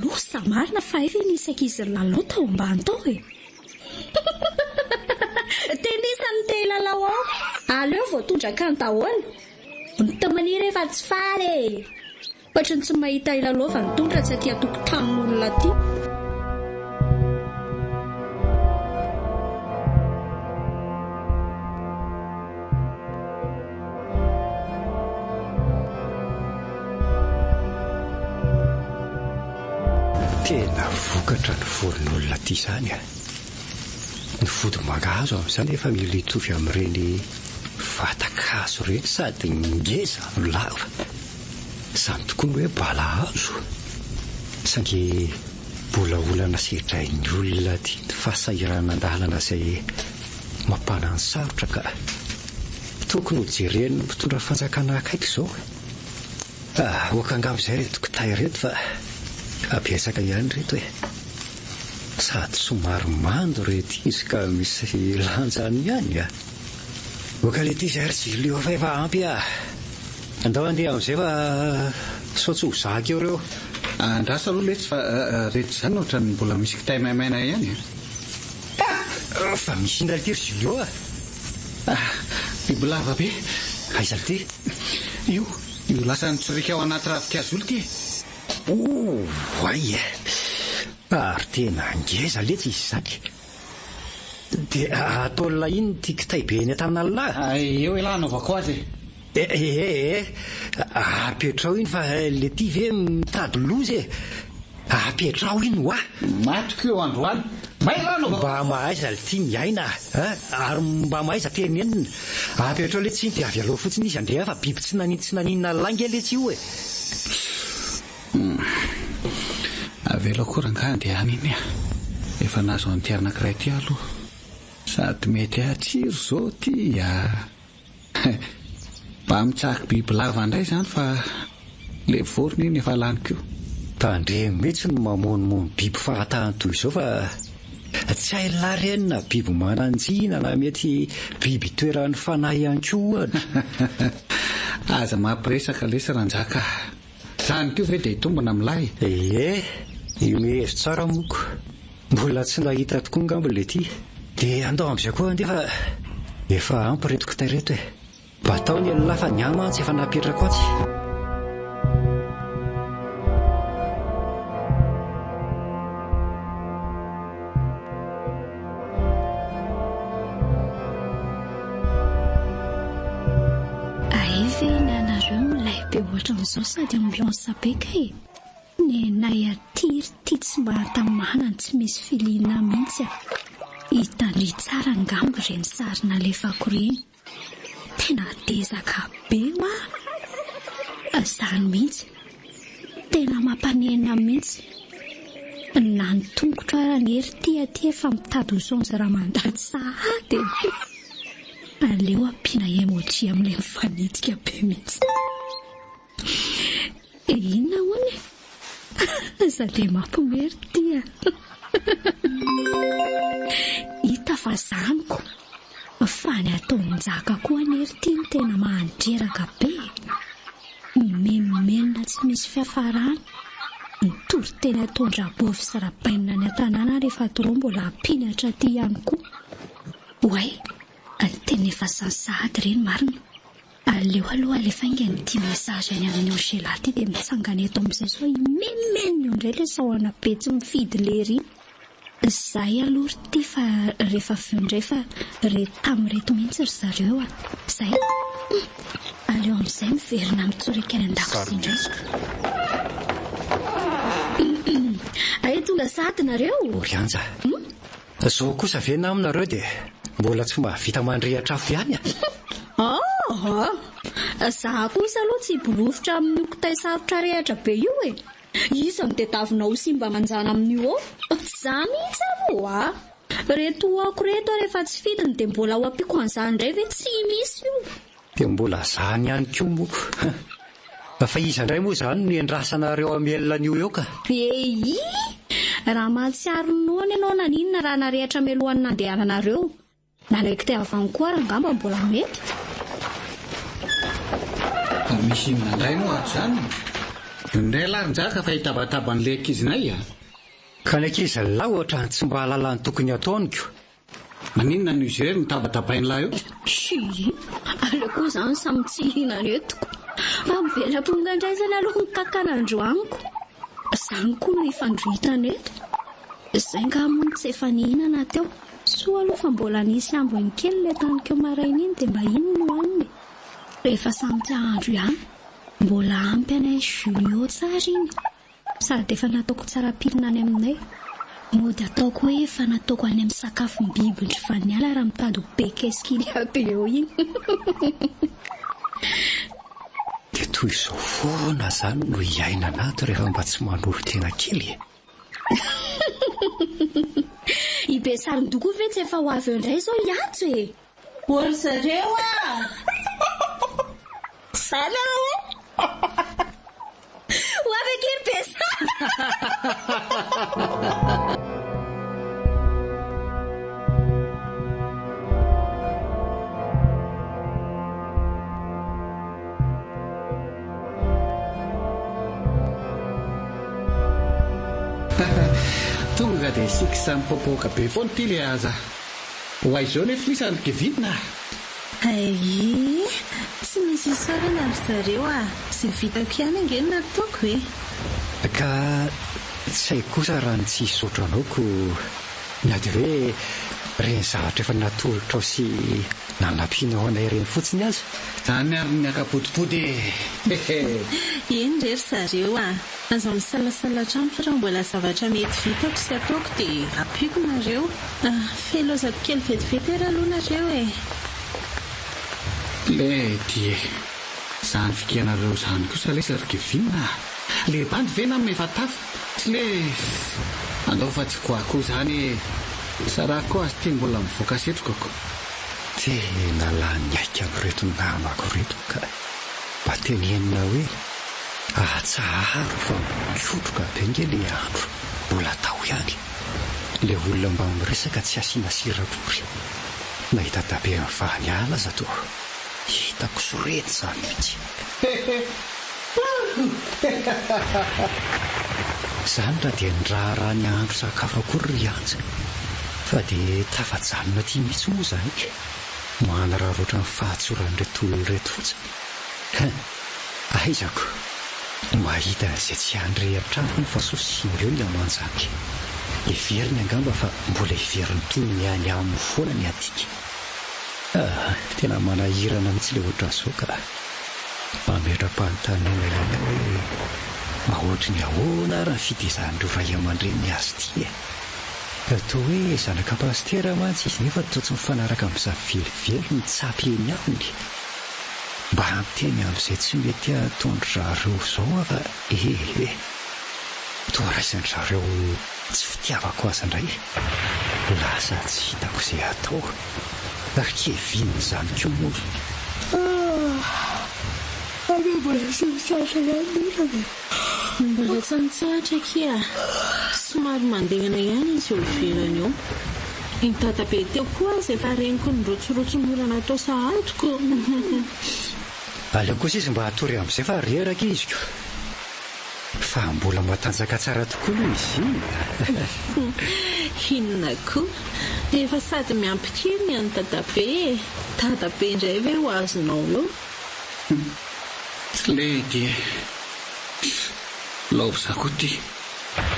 Losa marina fa efa nisy ankizy lalao tao ambany tao e. Tenisany te lalao ao. Aleo vao tondraka ny daholo. Mitamaniry efa tsy fary e. Ohatrany tsy mahita ilalova ny tondra tsy aty an-tokotanin'olona aty. Tena vokatra ny voron'olona ty zany a. Ny vody mangahazo amin'izany efa mila hitovy amin'ireny vatakazo ireny sady ngeza no lava. Izany tokoa ny hoe balahazo. Sange mbola olana sedrain'ny olona ty ny fahasahiran'andalana izay mampana ny sarotra ka tokony ho jereny ny mpitondra fanjakana akaiky izao. Oakangamba izay reto kitay reto fa abiasaka ihany reto e. Sady somary mando reto izy ka misy lanjany ihany a. Oaka le ty izay ry Jilio fa efa ampy a. Andao andeha amin'izay fa saotsy ho zaka eo reo. Andrasa aloha letsy fa rehetra izany ohatrany mbola misy kitay maimaina ihany. Fa misy indray ty ry Jilio a. Biby lava be. Aiza ty? Io lasa nitsorika ao anaty ravikazo olo ty e. Ay e. Ary tena ngeza letsy izy zany. Dia ataon'la iny ty kitay be eny an-tanan'alahy. Eo e lahy anaovako azy e. Apetrao iny fa le ty ve mitady lozy e. Apetrao iny hoa. Matoko eo androany. Mailano mba mahaiza le ty miaina ary mba mahaiza tenenina. Apetrao le tsy iny dia avy aloha fotsiny izy andrea fa biby tsy naninina langy le tsy io e. Avela koa rangaha andeha iny a. Efa nazo an'ity anankiray ty aloha. Sady mety atsiro zao ty a. Mba mitsaky biby lava indray zany fa le vorona iny efa laniko. Tandre mihitsy no mamonomono biby fahatahany toy izao fa tsy hay larenina biby mananjina na mety biby toeran'ny fanahy ihany koa. Aza mampiresaka lesy ranjaka. Zany kio ve dia hitombona amin'ilay. Io mihevy tsara moko. Mbola tsy nahita tokoa ngamba le ty. Dia andao amin'izay koa andeha fa efa ampy reto kitay reto e. Mba ataony lehilahy fa ny amantsy efa napetrako atsy. Ohatran'izao sady ambiance beka e. Ny nay atiry ty tsy mahatamana tsy misy filiana mihitsy a. Hitandry tsara ngamba ireny sarina lefako ireny. Tena tezaka be ma. Azany mihitsy. Tena mampanena mihitsy. Na ny tongotra ny hery ty efa mitady ho sonja raha mandady sahady. Aleo ampiana emoji amin'ilay mifanitsika be mihitsy. Inona hoany? Aza dia mampimery tia. Hita fa zaniko. Fa ny ataon-jaka koa ny hery tia tena mahandreraka be. Memenina tsy misy fiafarany. Nitory tena tondra bovy sy rapainina ny an-tanàna rehefa torao mbola ampinatra ty ihany koa. Oay, tena efa sansahady ireny marina. Aleo aloha alefa ingany ity mesazy any amin'ny Angela ty dia mitsangana eto amin'izay sao imemeny io indray le sahoana be tsy mifidy lery. Zay aloha ty fa rehefa avy indray fa tamin'ireto mihitsy ry zareo a. Zay. Aleo amin'izay miverina mitsorika any an-dakozia indray. Tonga Sady nareo Orianja. Zao kosa vena aminareo dia mbola tsy mba vita mandrehatra afo ihany Zaho kosa aloha tsy borofitra amin'ny okotay sarotra rehatra be io e. Iza no tetavinao sy mba manjana amin'io za mihitsy aloha reto ako reto rehefa tsy fidiny dia mbola ao ampiko an'izany indray ve tsy misy io. Dia mbola zany ihany koa moa. Fa iza indray moa izany no endrasanareo amelona an'io eo ka? Raha mahatsiaro noana ianao na ninona raha narehatra melohan'ny nandehananareo. Nalaiko avy koa raha angamba mbola mety. Misy inona indray moa ato izany? Indray larin-jaka fa hitabatabany ankizinay Ka ny ankizy lahy ohatra tsy mba halala ny tokony ataoniko. Maninona no izy ireo nitabatabany lahy eo? Aleko izany samy tsy hinaretiko. Fa mivela-pongandraizana aloha ny kakan'androaniko. Izany koa no ifandrohitana eto. Izay ngamony tsy efa nihinana teo. Soa aloha fa mbola nisy ambony kely ilay tanikeo maraina iny dia mba ino no haniny. Rehefa samy tia andro ihany mbola ampy anay Julio tsara iny. Sady efa nataoko tsara pilina any aminay. Mody ataoko hoe efa nataoko any amin'ny sakafony biby ny faniala raha mitady ho be keskily aby eo iny. Dia toy izao foana izany no hiaina anato rehefa mba tsy manoro tena kely. Ibe sarin-doko ve tsy efa ho avy eo indray izao hiantso e. Ory zareo Sana ho avy kely be Tonga dia sika samy popoka be foana ity le aza. Ho aizao nefa isany kividina. Tsy misy isarana ry zareo sy vitako ihany angeny nataoko e. Ka tsy hay kosa raha ny tsy isotranao na dia hoe reny zavatra efa natolotra ao sy nanampianao anay ireny fotsiny aza. Izany ary ny akapodipody. Eny ry zareo aza misalasalatra aminy fa raha mbola zavatra mety vitako sy ataoko dia ampiko nareo. Felozako kely vetivety raha aloha nareo e. Ledy izany fikianareo izany kosa le sarikivina. Le bandy vena amin'ny efa tafo. Tsy le andao fa tsy koako izany sarako koa azy tia mbola mivoaka setrokako. Tena lany aika amin'ireto namako reto ka mba tenenina hoe atsaharo fa misotroka be nge le andro mbola tao ihany. Le olona mba miresaka tsy asiana sirakory. Nahita tabe amin'ny faniala zato hitako sorety izany mihitsy. Izany raha dia niraharaha ny andro sakafo akory ry anja. Fa dia tafajanona tia mihitsy moa izany. Manaraha roatra ny fahatsoran'ireto olona reto fotsiny. Aizako mahita izay tsy handrehatra ny fasosian'ireo ny amanjany. Everiny angamba fa mbola everiny toy ny any amin'ny foana ny adika. Tena manahirana mihitsy ilay ohatra izao ka mametra-panontaniana ihany hoe mahoatra ny ahoana raha ny fitezan'ireo ray aman-dreny azy ity. Toa hoe zanaka pastera mantsy izy nefa toa tsy mifanaraka amin'izany velively ny tsapy eny aminy. Mba ampiteny amin'izay tsy mety ataon'ny zareo izao fa toa raisan'ny zareo tsy fitiavako azy indray. Lasa tsy hitako izay atao. Keviny izany koa moa. Mbola tsy misatra ihany mbola tsy mitsahatra kia. Somary mandehana ihany izy eo ivelany eo. Iny tatabe teo koa izay efa reniko ny rotsorotsomorana atao sahatiko. Aleo kosa izy mba hatory amin'izay fa reraka izy ko. Fa mbola matanjaka tsara tokoa no izy. Inona koa efa sady miampy kely ny any tatabe. Tatabe indray ve ho azonao eo? Tsy ledy laovizako ty.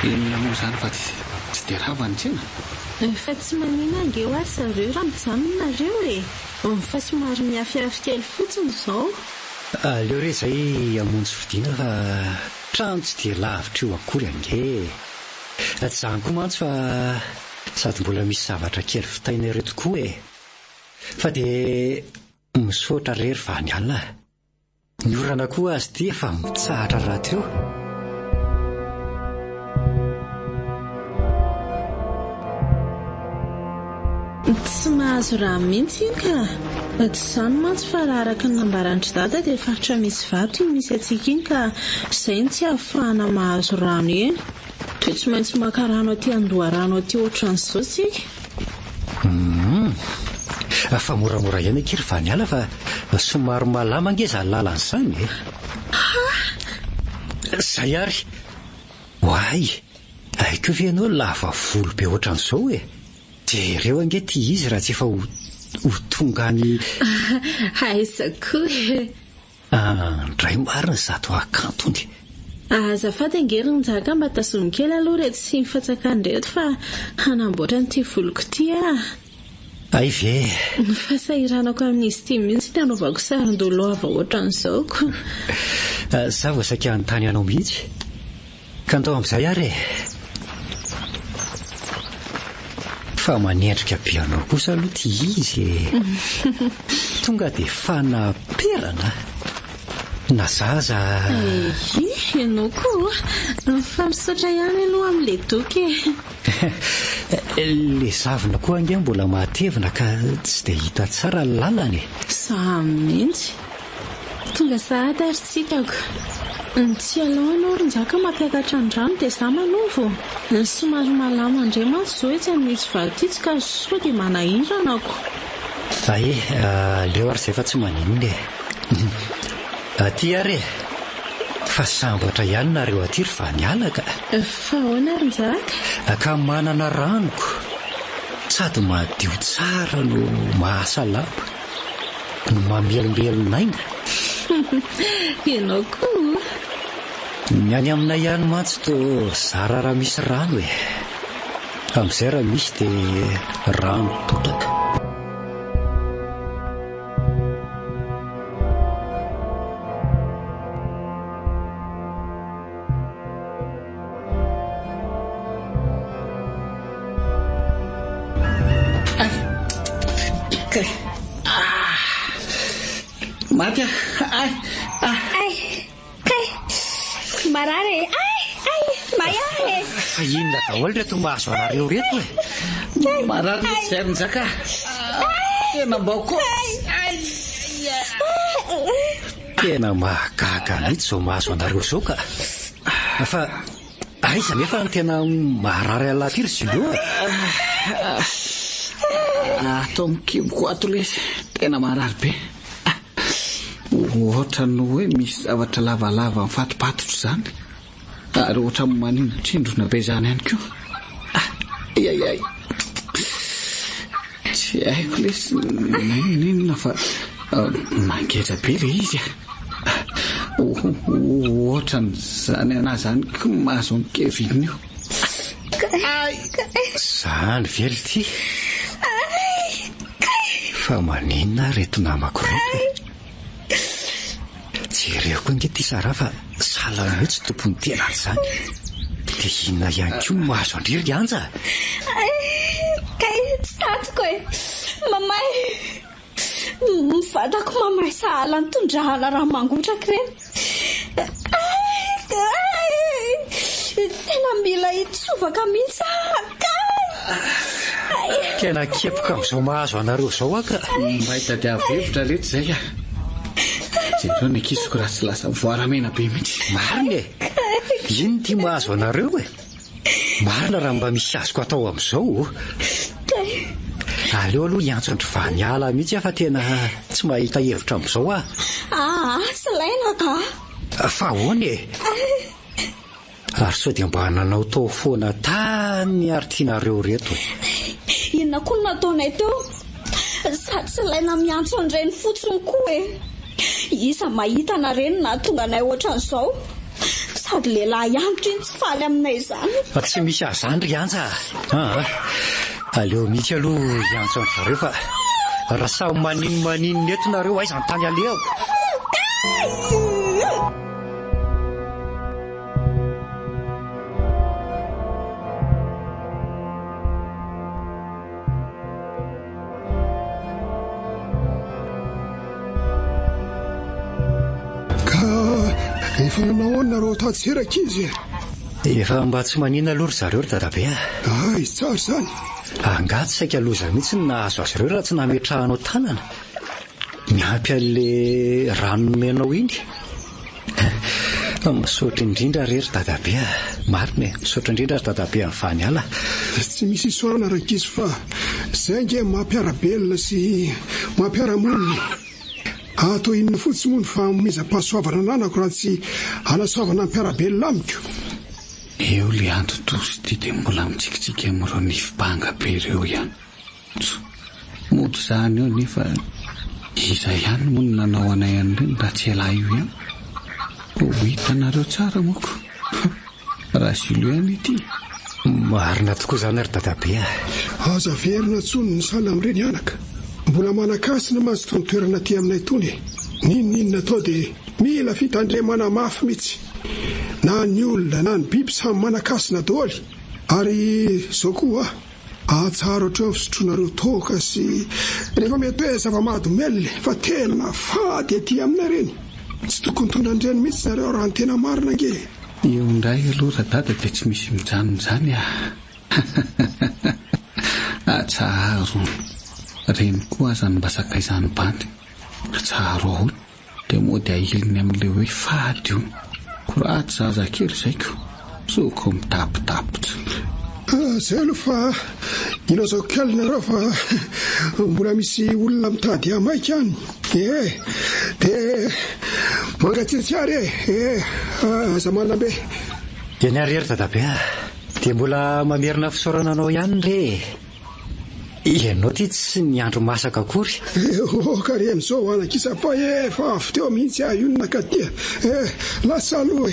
Inona moa izany fa tsy dia ravany tsena. Fa tsy manina ange ho azy zareo raha mijanonareo e. Fa somary miafiafy kely fotsiny izao. Aleo re izay hamonjy fidiana fa trano tsy dia lavitra eo akory ange. Zany koa mantsy fa sady mbola misy zavatra kely fitainareo tokoa e. Fa dia misaotra rery fa ny alina. Ny orana koa azy ty efa mitsahatra raha teo. Tsy mahazo raha mihitsy iny ka. Tsy izany mantsy fa raha araka ny nambaran'i dada dia faritra misy vato iny misy atsika iny ka izay ny tsy ahafahana mahazo rano eny. Dia tsy maintsy maka rano aty Andoharano aty ohatran'izao isika. Fa moramora ihany akery fa ny ala fa somary malama angeza lalan'izany e. Zay ary. Hoay, aiko ve ianao lava volo be ohatran'izao e. Jereo angety izy raha tsy efa ho tonga ny... Aizako e. Ndray marina zato akantony. Azafady angeriny jaka mba tazominy kely aloha reto sy mifatsakany reto fa hanamboatra n'ity voloko ity Ay ve. Fasahiranako amin'izy ity mihitsy ny anaovako sarin-dolo ava ohatran'izao ko. Za voasaka anontany anao mihitsy. Ka andao amin'izay ary e. Fa manendrika be anao kosa aloha ty izy e. Tonga dia fanaperana. Na zaza. Ianao koa fa misaotra ihany aloha amin'ilay doky Le zavona koa ange mbola matevina ka tsy dia hita tsara ny lalany. Za mihitsy. Tonga sahady ary tsikako. Tsy alao anao ronjaka mampiakatra ny rano dia za manovo. Somary malama indray mantsy izao etsy amin'itsy vaditsy ka sao dia manahirana ako. Ae, leo ary izay fa tsy maninona e. Aty ary e. Fa sambatra ihany nareo aty ry fa niala ka. Fa ahoana ry njaka? Ka manana ranoko. Sady madio tsara no mahasalama. No mamelombelon'aina. Ianao koa. Ny any aminay ihany mantsy toa zara raha misy rano e. Amin'izay raha misy dia rano totaka. Matya. Marare. Mayare. Fa inona daholo reto mahazo anareo reto e. Marary zay njaka. Tena mbako. Tena mahagaga mihitsy izao mahazo anareo izao ka. Fa aiza nefa ny tena maharary alafiry sy loha. Atao mikiboko ato le tena marary be. Ohatra ny hoe misy zavatra lavalava mifatopatotra izany. Ary ohatra manina trindrona be izany ihany koa. Ay. Tsy haiko lesy ninona fa mangetra be le izy. Ohatra n'izany anahy izany ko mahazo ny Kevin io. Zany vely ty. Fa maninona reto namako reto e. Jereo koa nge ty sara fa sala mihitsy tompony tena izany. Dia inona ihany koa mahazo andriry anja. Kay tsy tatiko e. Mamay. Mivatako mamay sahala ny tondrahala raha mangotraka ireny. Tena mila hitsovaka mihitsy. Tena kepoka amin'izao mahazo anareo izao aka. Mahita dia avevotra reto izay a. Jereo ny akizoko raha tsy lasa voaramena be mihitsy. Marina e. Ino ty mahazo anareo e. Marina raha mba misy azoko atao amin'izao. Aleo aloha hiantso andry vaniala mihitsy fa tena tsy mahita hevitra amin'izao Salaina ka. Fa ahoana e. Ary sao dia mba nanao tao foana tany ary tianareo reto. Inona koa no nataonay teo? Sady salaina miantso an'ireny fotsiny koa e. Isa mahita anareny na tonga anay ohatran'izao. Sady lehilahy antitra iny tsy faly aminay izany. Fa tsy misy azandry anja. Aleo mihitsy aloha hiantso andry zareo fa raha samy maninona eto nareo aiza ny tany aleako. efa nanaonareo tatseraka izy efa mba tsy manina alory zareo ry dadabe ay tsara zany angaty saika loza mihitsy ny nahazo azy ireo raha tsy nametrahanao tanana miampy an'le rano nomenao iny misaotra indrindra rery dadabe marina misaotra indrindra ry dadabe amin'ny fany ala tsy misy isoarana rakizy fa zay nge mampiarabelona sy mampiaramoniny atao inona fotsy moa ny famizam-pahasoavana nanako raha tsy anasoavana mpiarabelona amiko eo le antotozy ty dia mbola mitsikitsika amin'ireo nifibanga be ireo ihany moto zany eo nefa izay ihany moa no nanao anay an'ireny raha tsy ela io ihany ho hitanareo tsara moko raha silo ihany ity marina tokoa zany ry dadabe aza verina tsony ny sana amin'ireny anaka mbola manakasina mazy tony toerana ty aminay tony ninonina atao dia mila fitandremana mafy mihitsy na ny olona na ny biby samy manakasina daholo ary zao koa atsara ohatreo amin'ny fisotroanareo toka sy rehefa mety hoe zava-mahadomelona fa tena fady aty aminareny tsy tokony tondrandreny mihitsy zareo raha ny tena marina nge eo indray aloha radada dia tsy misy mijanona izany atsaharo reny koa azany mba sakaizany bandy tsaharo aholo dia moa dia ahiliny amin'ilay hoe fady io ko ratsy zazakely zaiko soko mitapitapitra zay aloha fa inao zao kelinareo fa mbola misy olona mitady amaika any dia mangatsiatsiary aza manambe eny arery dadabe dia mbola mamerina fisaorana anao ihany re ianao ty tsy ny andro masaka akory kare amin'izao anakisa fa efa avy teo mihitsy ionona ka tia lasa aloha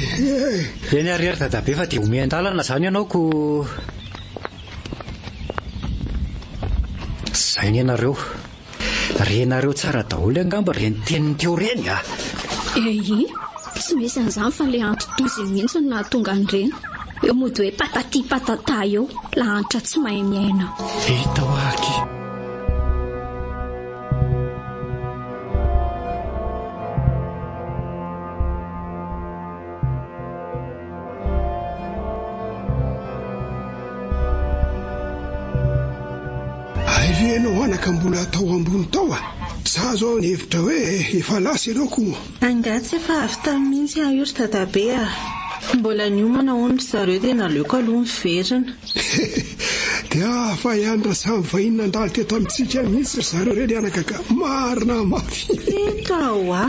eny arery dadabe fa dia omen-dalana zany ianao ko zay ny ianareo renareo tsara daholo angamba reny teniny teo reny tsy misy an'izany fa le antotozy mihitsy na tonga an'ireny eo mody hoe patati patata eo lahanitra tsy mahay miaina hita hoaky airenao anaka mbola atao ambony tao za zao ny hevitra hoe efa lasa ianao koa angatsy efa avy tamin'ny mihitsy io ry dadabe mbola niomana ondry zareo dia naleoko aloha miverina dia fa ihany raha samy vahiny nandalo teto amintsika mihitsy ry zareo reny anakaka marina mafy eto ahoa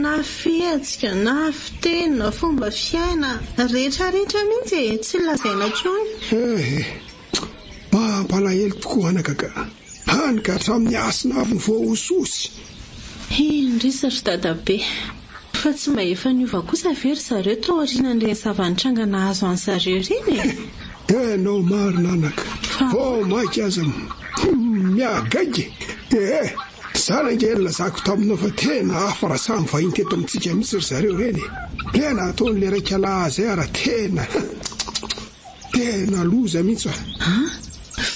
na fietsika na fiteny fomba fiaina rehetrarehetra mihitsy tsy lazaina tsony mampalahelo tokoa anakaka hany ka hatramin'ny asina avy ny voaososy indrisa ry dadabe fa tsy mba efa niova kosa very zareo tao aorianan'ireny zavanitranga nahazo any zareo reny enao marina anaka vao mainky aza miagagy zana nge lazako taminao fa tena hafa raha samy vahiny teto amintsika mihitsy ry zareo reny lena ataon'le raika lahazay ara tena loza mihitsy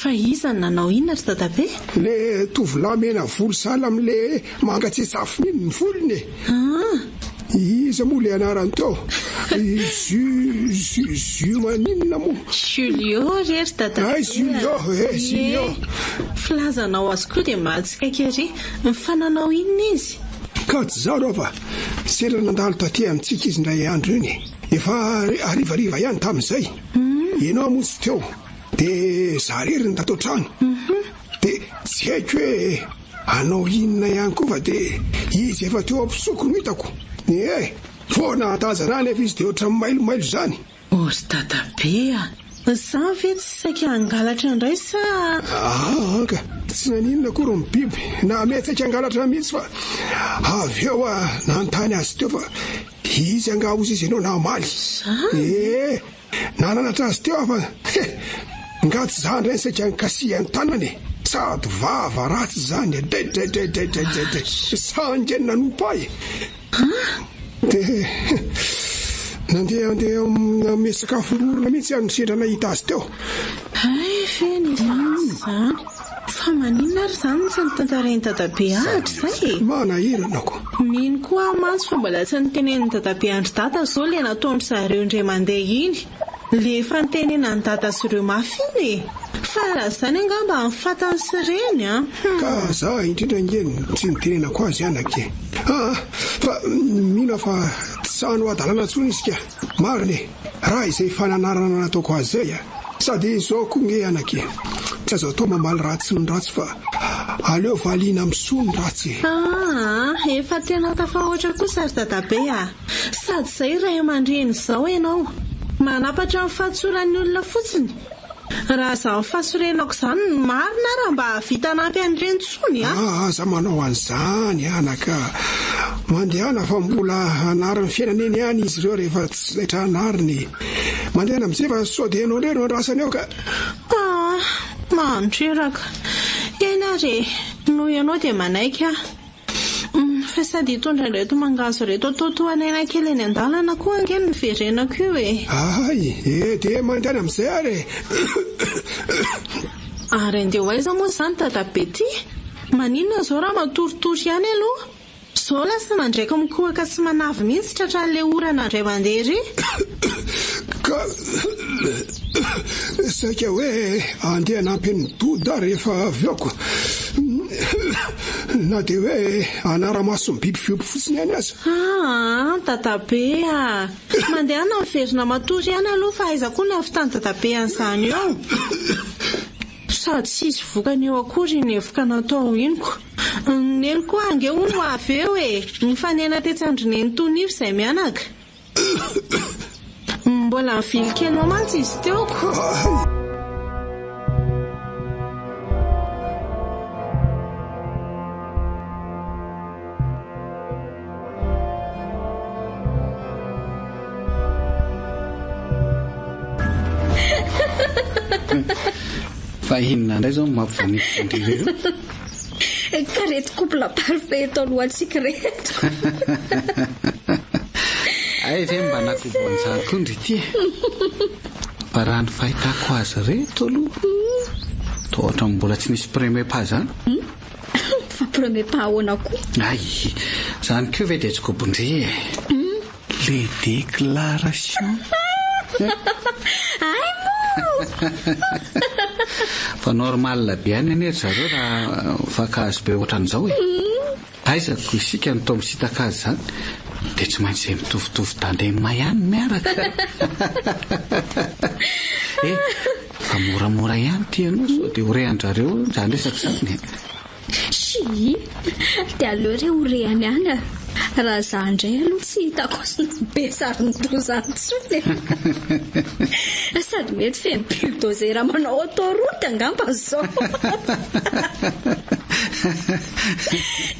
fa iza ny nanao inona ry dadabe le tovolahy mena volo sala amin'le mangatsetsafo mino ny volony iza moa le anarany teo Jumaninona moa Julio rery dadabe Julio filazanao azy koa dia mahatsikaiky ary mifananao inona izy ka tsy zao reo fa sera nandalo taty amintsika izy ndray andro iny efa arivariva ihany tamin'izay ianao amotsy teo dia za rery ny tatao trano dia tsy haiko hoe anao inona ihany koa fa dia izy efa teo ampisoko no hitako foana atazana nefa izy dia oatra mailomailo zany ry dadabe za ve tsy saika angalatra indray sa ka tsy naninona koa ro mibiby na mety saika angalatra mihitsy fa avy eo nanontany azy teo fa izy angahozy izy ianao namaly nananatra azy teo fa ngatsy zany reny saika nkasiany tanany sady vava ratsy zany draidraidraidraidraidraidray sangeny nanompa dia nandeha ame sakafo lorona mihitsy any sendra nahita azy teo feny izany Fa maninona ary izany tsy nitantareny dadabe ahatra izay manahirana ko. mino koa mantsy fa mbola tsy nitenen'ny dadabe andry data zao le nataondry zareo indray mandeha iny. Lefa nitenena ny data sy ireo mafy iny fa raha izany angamba amin'ny fatany sy reny a. Ka za indrindra ngeny tsy nitenenako azy anake. Fa mino fa tsy sahano adalana tsony izy ka. Marine raha izay fananarana nataoko azy zay sady izao koa nge anake. Tsy azo atao mamaly ratsy ny ratsy fa aleo valiana misoa ny ratsy. Efa tena tafahoatra kosa ry dadabe sady izay ray aman-dreny izao ianao manapatra ny fahatsoran'ny olona fotsiny. Raha zaho fahasorenako izany marina raha mba vita nampy an'ireny tsony za manao an'izany anaka. Mandehana fa mbola anarany fiainaneny ihany izy ireo rehefa tsy zaitra anariny. Mandehana amin'izay fa sody anao lero ny rasany ao ka. Mandreraka eny ary no ianao dia manaika fa sady hitondra reto mangazo reto totoanaina kely eny an-dalana koa angeny niverenako io dia mandehana amin'izay ary andeha aiza moa izany dadabe ty maninona zao raha matoritory ihany aloha zao lasa mandraika mikohaka sy manavy mihitsy tratran'ilay orana indray mandeha ry ka saika hoe andeha nampiny doda rehefa avyako na dia hoe anara-maso ny biby fiompy fotsiny ihany aza. Dadabe mandehana miverina matory ihany aloha fa aiza koa ny avitany dadabe an'izany eo sady tsisy vokany eo akory ny evoka natao inoko. Neny koa ange ho no avy eo mifanena tetsy andrineny tonivo izay mianaka. Mbola mivily kenao mantsy izy teoko. Fa inona indray zao mampivanivondriveo Kareto couple parfait eto alohantsika rehetra. ay ve mba nakovonjako ndry ity mba raha ny fahitako azy reto aloha toa ohatra mbola tsy nisy premier pas zany. Fa premier pas ahoana koa ay zany keo ve dia tsy kobondre le déclaration ay fa normal be any anery zareo raha fakazo be ohatran'izao aizako isika ny tao misitaka azy zany dia tsy maintsy izay mitovitovy tandrema ihany miaraka fa moramora ihany ty ianao sao dia horehandrareo zany resaka zany dia aleo re horehany any raha za indray aloha tsy hitako sy be sariny tozany tsony sady mety feno bulldozer manao autoroute angamba zao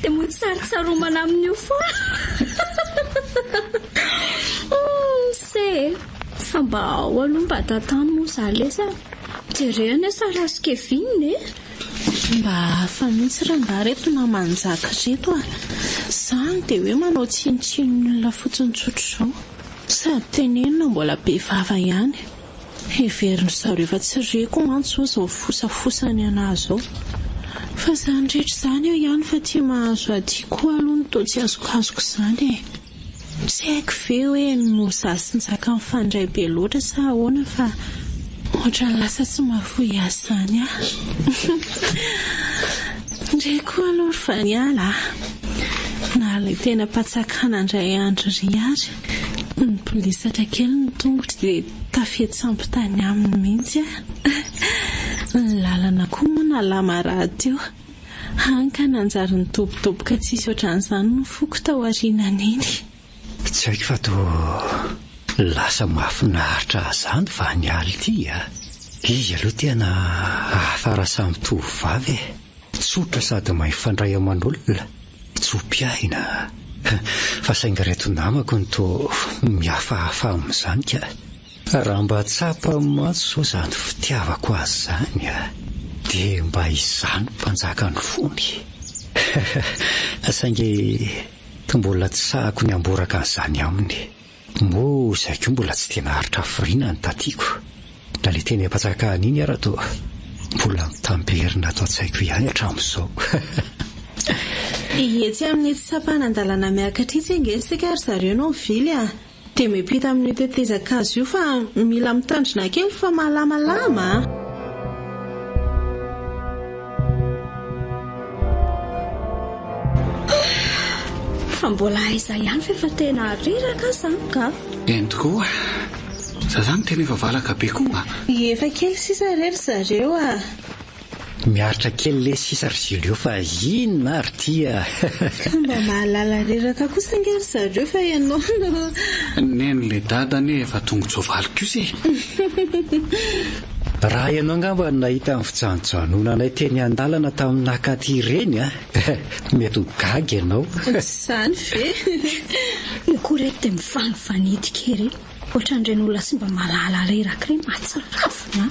dia moa tsy saritsaroamana amin'io foa se fa mba ao aloha mba tatany moa za lesa jereny sarasykeviny mba hafa mihitsy raha mba reto namanjaka reto zany dia hoe manao tsinotsinon'olona fotsiny tsotro izao sady tenenina mbola be vava ihany heveriny zareo efa tsy reko mantsy zao fosafosany anazy zao fa zany rehetra izany eo ihany fa tia mahazo ady koa aloha ny toa tsy azokazoko izany tsy haiko ve hoe no zasinjaka mifandray be loatra sa ahoana fa ohatra ny lasa tsy mahafoy azy zany ndray koa aloha ry vaniala na ilay tena patsakana indray andro ry ary ny polisatra kely ny tongotra dia tafetsampitany aminy mihitsy ny lalana koa moa na lama rahateo hanka nanjary ny tobotoboka tsisy ohatran'izany no foko tao aorianan'iny tsy haiko fa toa lasa mahafinaritra zany vanialy ity izy aloha tena afara samy tovovavy tsotra sady mahifandray aman'olona tsopiahina fa sainga reto namako ny toa mihafahafa amin'izany ka raha mba tsapa matso zao zany fitiavako azy zany dia mba izany mpanjaka ny fony saingy mbola tsy sahako ny amboraka an'izany aminy mo izay koa mbola tsy tena haritra afrina ny tatiako na le teny ampatsakany iny ara toa mbola mitamberina ato an-tsaiko ihany hatramin'izao. Etsy amin'ny tsapanandalana miakatra itsy angesika ary zareo no mivily dia mipita amin'ny tetezakazo io fa mila mitandrina kely fa malamalama. Fa mbola aiza ihany fa efa tena riraka izany ka. Eny tokoa. Za zany tena efa valaka be koa. Efa kely sisa rery zareo Miaritra kely le sisa ry Julio fa inona ary tia. Mba mahalala reraka kosa angery zareo fa ianao Neny le dadany efa tongotra valiko io se. Raha ianao angamba nahita amin'ny fijanonjanonanay teny an-dalana tamin'ny nakaty ireny mety ho gaga ianao. Izany ve? Korety dia mifanifanidy kely. Ohatran'ireny olona sy mba malala reraka ireny mahatsirafina.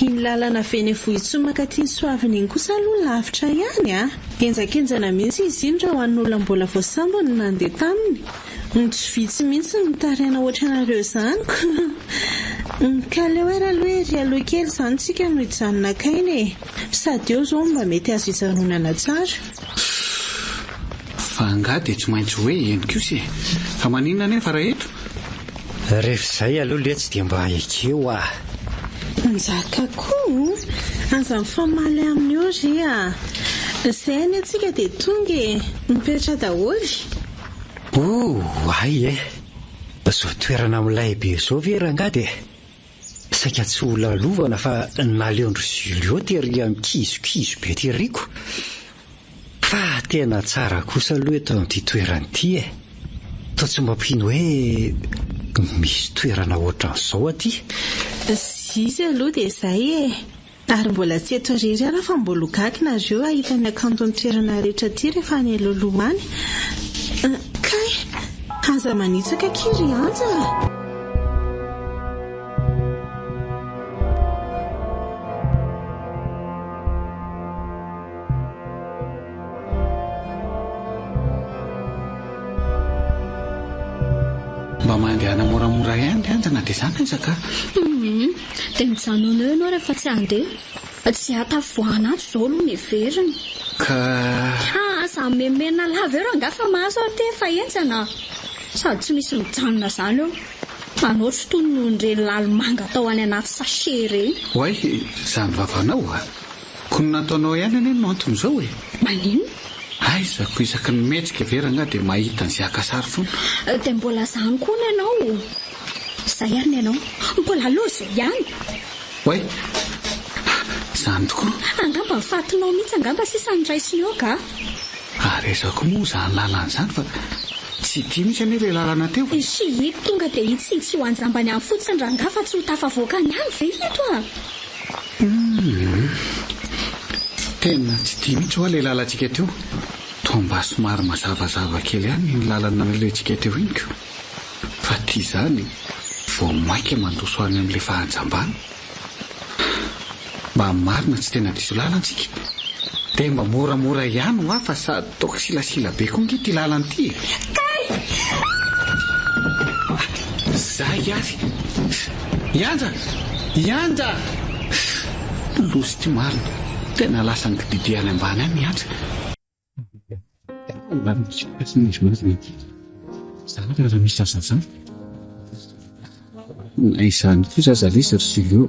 Iny lalana veny vohitsomaka tia soaviny iny kosa aloha lavitra ihany Enjakenjana mihitsy izy iny raha ho an'olona mbola voasambony nandeha taminy. Tsy vitsy mihitsy ny mitaraina ohatranareo izany. Ka leo ara aloha ery aloha kely izany tsika no hijanona kainy sady eo izao mba mety azo hijanonana tsara. Fa angaha dia tsy maintsy hoe eny kosa fa maninona anie fa raha eto. Rehefa izay aloha le tsy dia mba ekeo Nzaka koa aza mifamaly amin'ny ory izay any antsika dia tonga mipetra daholy. Ay zao toerana milay be zao ve rangaha dia saika tsy ho lalovana fa naleondro Julio tery amin'ny kizokizo be teriko. Fa tena tsara kosa aloha eto amin'ity toerana ity Tao tsy mampino hoe misy toerana ohatran'izao aty. Izy aloha dia izay ary mbola tsy eto irery ara fa mbola hogaginareo ahita ny akanton'ny toerana rehetra ty rehefa any alolohany. Kay aza manitsaka kiry anja. Mba mandehana moramora ihany dia anjana dia izany izaka. Dia mijanona eo ianao rehefa tsy handeha tsy hatavoana ato izao aloha miverina. Ka Za memena lava eo rangaha fa mahazo aho te fa enjana sady tsy misy mijanona izany eo. Manoatra toy noho ireny lalomanga tao any anaty sachet ireny. Hoay izany vavanao ko nataonao ihany anie no anton'izao Manino? Aizako isaky ny metsika veranga dia mahita ny ziakasary foana. Dia mbola izany koa ny ianao. Izay ary ny ianao mbola loza ihany. Hoay izany tokoa. Angamba mifatinao mihitsy angamba sisa ny raisiny eo ka. Rezako moa izany lalana izany fa tsy tia mihitsy anie ilay lalana teo. Hiko tonga dia hitsitsy ho anjambany amin'ny fotsiny rangaha fa tsy ho tafavoaka ny any ve ito Tena tsy tia mihitsy hoa ilay lalantsika teo. Toa mba somary mazavazava kely ihany ny lalana nalaintsika teo iny ko. Fa tia izany vao maika mandoso any amin'ilay fahanjambana. Mba marina tsy tena diso lalantsika. Dia mba moramora ihany ho fa sady toaka silasila be koa ity lalana ity. Zay ary. Ianja! Losy tsy marina. Tena lasa ny kididihany ambany any Ianja. Izany kosa zalisy ry Julio.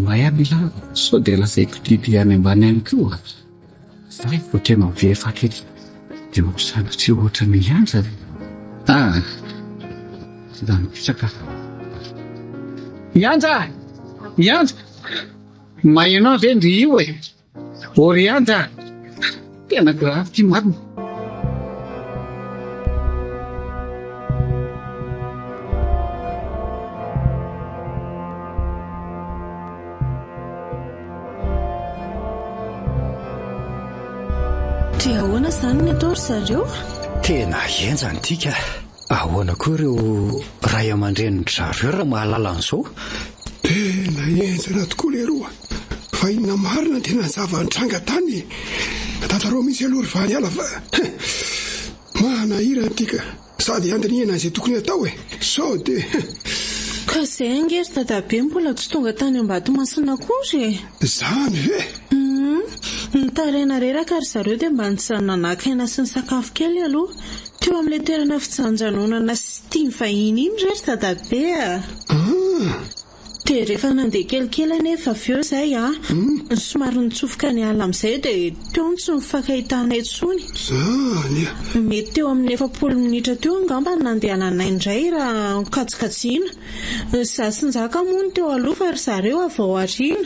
Mahany lava sao dia lasa kididihany ambany any koa. Zay vao tena mivefa kely. Dia mampisanatry ohatra ny Ianja. Izany pisaka. Ianja! Mahinao rendry io Ory Ianja. Tena grave ty marina. Dia ahoana izany ny atao ry zareo? Tena enjany tika. Ahoana koa ireo ray aman-dreniny zareo raha mahalala an'izao? Tena enjana tokoa le roa. Fa inona marina tena zava-nitranga tany. Tatarao misy aloha ry vany ala fa manahirana tika. Sady andiniana izay tokony atao sao dia ka izay angery dadabe mbola tsy tonga tany Ambatomásina kory. Zany ve? Nitaraina reraka ry zareo dia mba nijanona nakaina sy ny sakafo kely aloha teo amin'ilay toerana fijanjanonana sy tia vahiny iny rery dadabe dia rehefa nandeha kelikely nefa avy eo izay somary nitsofoka ny ala amin'izay dia teo ny tsy mifankahitana intsony. Zany mety teo amin'ny 40 minitra teo angamba nandehananay indray raha katsikatsiana. Izaho sy Njaka moa ny teo aloha fa ry zareo avy ao aoriana.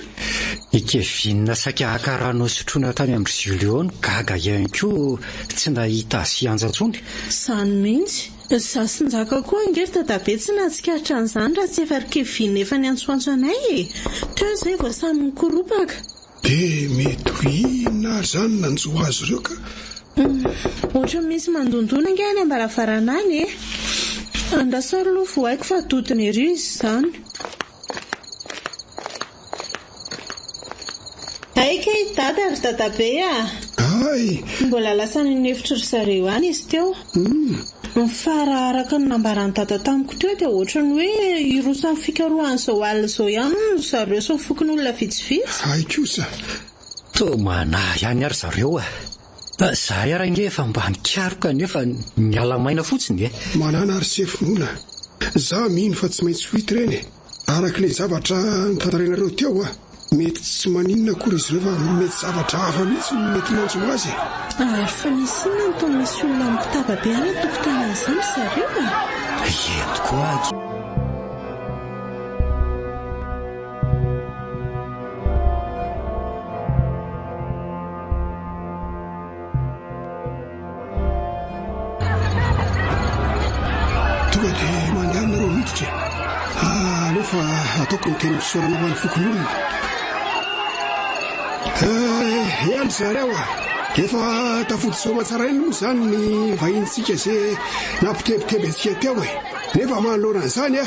I Kevin saka akarano sotroina tany amin'ny Julion gaga ihany koa tsy nahita azy anjatsony. Izany mihitsy. Izaho sy Njaka koa angery dadabe tsy nahatsikaritra an'izany raha tsy efa ry Kevin efa niantsoantso anay teo izay vao samy mikoropaka. dia mety ho inona ary zany nanjo azy ireo ka ohatra misy mandondona ange any ambaravarana any andasary aloha vo haiko fa dodiny ery izy izany. Aika dada ry dadabe ay mbola lasa ninefitra ry zareo any izy teo. Fa raha araka ny nambarany dada tamiko teo dia ohatra ny hoe irosan'ny fikarohan'izao alina izao ihany no zareo sy mifokony olona vitsivitsy. ay kosa To manahy ihany ary zareo Zahay ara nge efa mba nikaroka nefa niala maina fotsiny manana ary sefinoana za mino fa tsy maintsy ho hita ireny arak'ilay zavatra nitantarainareo teo mety tsy maninona akory izy ireo fa mety zavatra hafa mihitsy mety manjo azy. Ary fa misy inona no toa misy olona mipitaba be any tokotany izany zareo Eto koa tonga dia mandehanareo miditra aleo fa ataoko ny teny misaorana ho an'ny fokony olona. Ihany zareo efa tafody soma tsara iny moa izany ny vahintsika izay nampitebiteby antsika teo nefa manoloana an'izany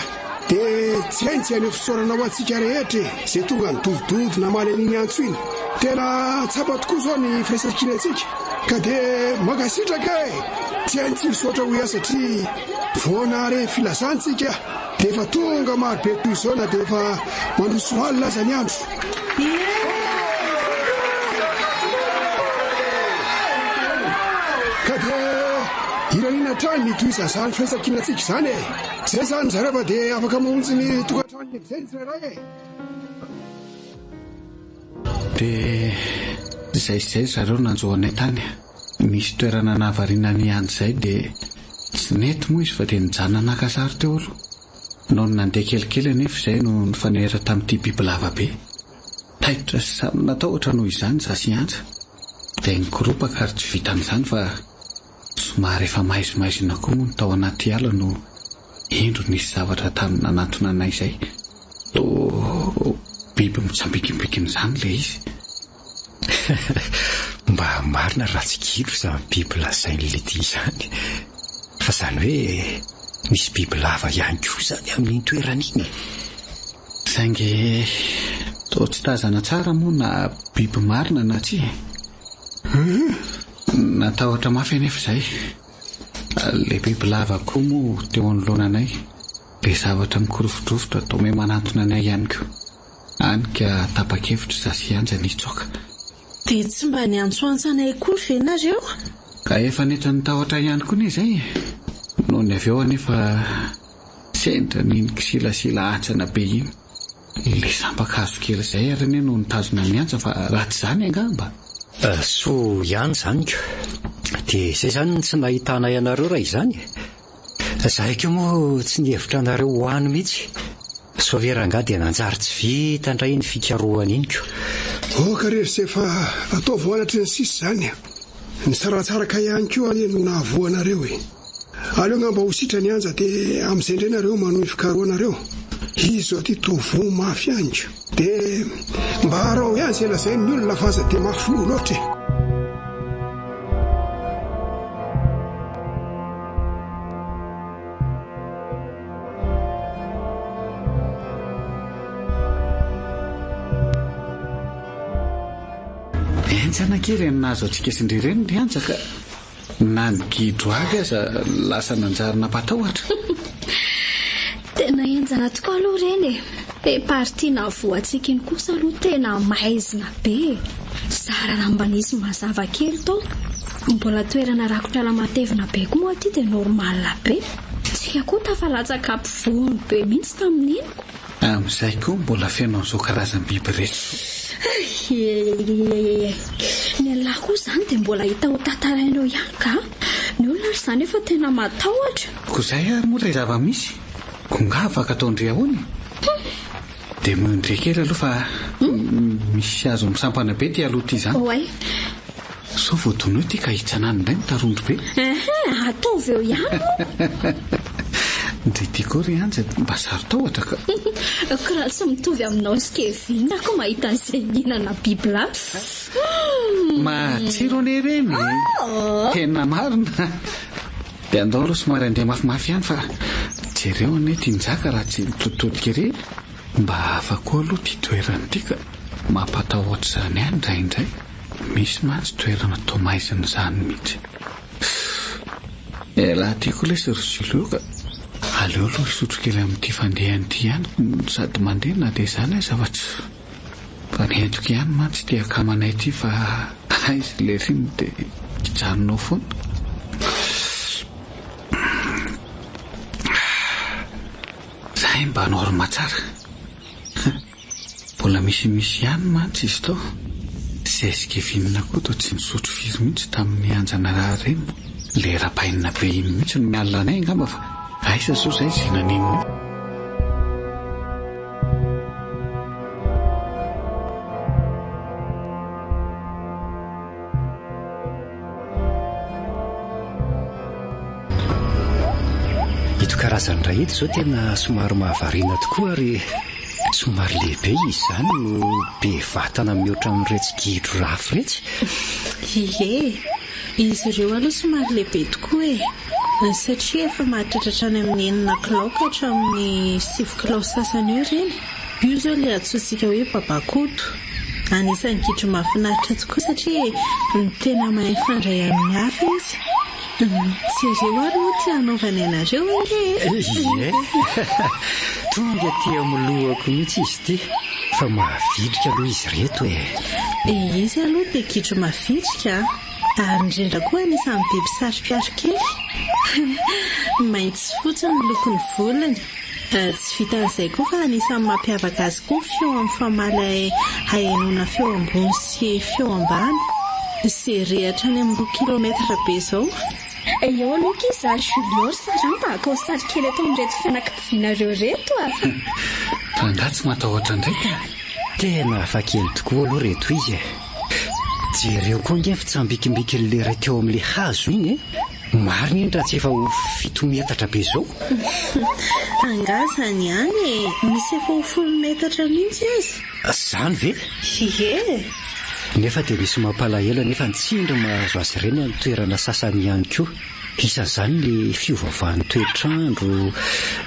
dia tsy haintsy any fisaorana ho antsika rehetra izay tonga nidovidovi namaly an'iny antso iny. Tena tsapa tokoa izao ny firesankiny antsika ka dia mankasitraka tsy haintsy misaotra ho iasa satria voanare filazantsika dia efa tonga marobe toy izao na dia efa mandroso alina aza ny andro. Ka dia iranina trany mitoiza zany firesankinatsika izany zay zany zareo fa dia afaka mahonjy ny tokantrano izay ny tsirairay dia izay zareo nanjoanay tany misy toerana nahavariana ny any izay dia tsy nety moa izy fa dia nijanona nakasary teo aloha no nandeha kelikely anefa izay no nifanera tamin'ity biby lava be taitra sy samy natahotra noho izany za sy anja dia nikoropaka ary tsy vita amin'izany fa somary efa maizimaizina koa moa ny tao anaty ala no indro nisy zavatra tamin'ny nanatona anay izay to biby mitsambikimbikiny izany le izy. Mba marina raha tsy kilo izany biby lazain'ilay ty izany fa izany hoe misy biby lava ihany koa izany amin'iny toerana iny. Saingy to tsy tazana tsara moa na biby marina na tsy natahotra mafy anefa izay le biby lava koa moa teo anoloana anay dia zavatra mikorofotrofotra to me manantona anay ihany koa any ka tapa-kevitra za sy anja nitsoaka. dia tsy mba niantsoantsanay kory ve nareo ka efa netra nitahotra ihany koa ny izay noho ny avy eo anefa sendra niny kisilasila antsana be iny le sampakazo kely izay ary ane no nitazona miantsa fa raha tsy izany angamba. So ihany izany ko dia izay izany tsy nahitanay anareo raha izany zahay koa moa tsy nihevitra anareo ho any mihitsy soveranga dia nanjary tsy vita ndray ny fikarohana iny ko ka rery izay fa atao voanatry ny sisy izany ny saratsaraka ihany koa no nahavoanareo aleo ngamba ho sitra ny anja dia amin'izay indray nareo manohy fikarohanareo izy zao ty tovo mafy ihany ko dia mba arao ihany izay lazay ny olona fa aza dia mafy lo loatra entsanakely nazo antsika sindrireny ny anjaka na nygidro avy aza lasa nanjary napatahotra. tena lanjana tokoa aloha ireny e partina voantsika iny kosa aloha tena maizina be. Zara raha mba nisy mazava kely tao mbola toerana rakotra la matevina be koa moa ty dia normal be. Tsika koa tafalatsaka ampovoany be mihitsy tamin'inoko. Amin'izay koa mbola fenao izao karazam-biby rehetra. Ny alahy koa izany dia mbola hita ho tantarainao ihany ka ny olona ry izany efa tena matahotra. Koa izay ary moa ilay zava-misy koa nga afaka ataondry ahoany dia mindre kely aloha fa misy azo misampana be ty aloha ty izany. Oay. So voadonao ty ka hitsanany indray mitarondro be. Ataovy eo ihany. Ndray ty koa ry anja mba saro tahotra ka. Koraha tsy mitovy aminao sy Kevin ako mahita an'izay hinana bibla. Matsiro ane reny. Tena marina. Dia andao aloha somary andeha mafimafy ihany fa jereo ane tianjaka raha tsy mitotodika ery mba hafa koa aloha ty toerana ty ka mampatahotra izany ihany indraindray. Misy mantsy toerana tomaizina izany mihitsy. Laha tiako ilay sirosilo ka aleo aloha isotro kely amin'ity fandehany ity ihany sady mandeha na dia izany aza fa tsy fa nentiko ihany mantsy ty akamanay ity fa aizy le riny dia hijanonao foana. Zahay mba norma tsara. Mbola misy ihany mantsy izy tao. Zay sy Kevinina koa tao tsy nisotro firy mihitsy tamin'ny anjana raha reny. Le rapainina be iny mihitsy no mialina anay angamba fa aisa so zay zinan'iny. Ito karazany raha ito zao tena somary mahavariana tokoa ary somary lehibe izy izany no be vatana mihoatra amin'iretsy rafy retsy. Izy ireo aloha somary lehibe tokoa satria efa mahatratratra any amin'ny 9 kilao ka hatramin'ny 7 kilao sasany eo reny. Io zao ilay antsointsika hoe babakoto. Anisan'ny gidro mahafinaritra tokoa satria ny tena mahay fandray amin'ny hafa izy. Jereo aloha ty hanaovany anareo Ie. Tonga aty amin'lohako mihitsy izy ty fa mahavidrika aloha izy reto izy aloha dia gidro mahavidrika ary indrindra koa anisan'ny biby saropiaro kely. Mainty sy fotsy ny lokon'ny volony. Tsy vita an'izay koa fa anisan'ny mampiavaka azy koa feo amin'ny famaly hahenona feo ambony sy feo ambany izay rehatra any amin'ny 2 kilometra be izao. Eo aloha izy ary Julio saranta ako sary kely atao amin'ireto fianakavianareo reto Fa nga tsy matahotra ndraika. Tena hafa kely tokoa aloha reto izy. Jereo koa nge fitsambikimbiki lera teo amin'ilay hazo iny marina iny raha tsy efa ho 7 metatra be izao. Angazany ihany misy efa ho 10 metatra mihitsy azy. Zany ve? Nefa dia misy mampalahelo nefa ntsindro mahazo azy ireny amin'ny toerana sasany ihany koa. Isan'izany le fiovaovan'ny toetrandro,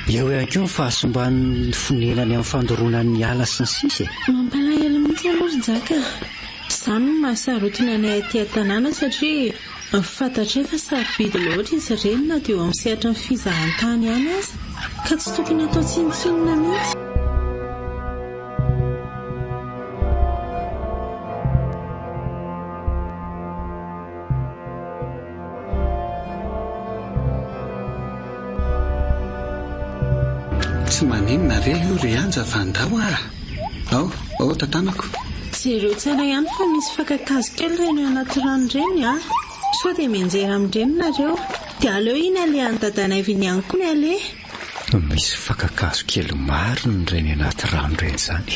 eo ihany koa ny fahasomban'ny fonenany amin'ny fandoronan'ny ala sy ny sisa. Mampalahelo mihitsy aloha Jaka. Izany no mahasarotiny anay aty an-tanàna satria fantatra efa sarobidy loatra izy ireny na dia eo amin'ny sehatra ny fizahantany ihany aza ka tsy tokony atao tsinitsinina mihitsy. Tsy maninona re io ry anja vandao ao tantanako. Jereo tsara ihany fa misy fakakazo kely reny anaty rano reny so dia mianjera amin'ireny nareo dia aleo iny alehan'ny dadanay viny ihany koa ny ale. Misy fakakazo kely maro ny reny anaty rano reny izany.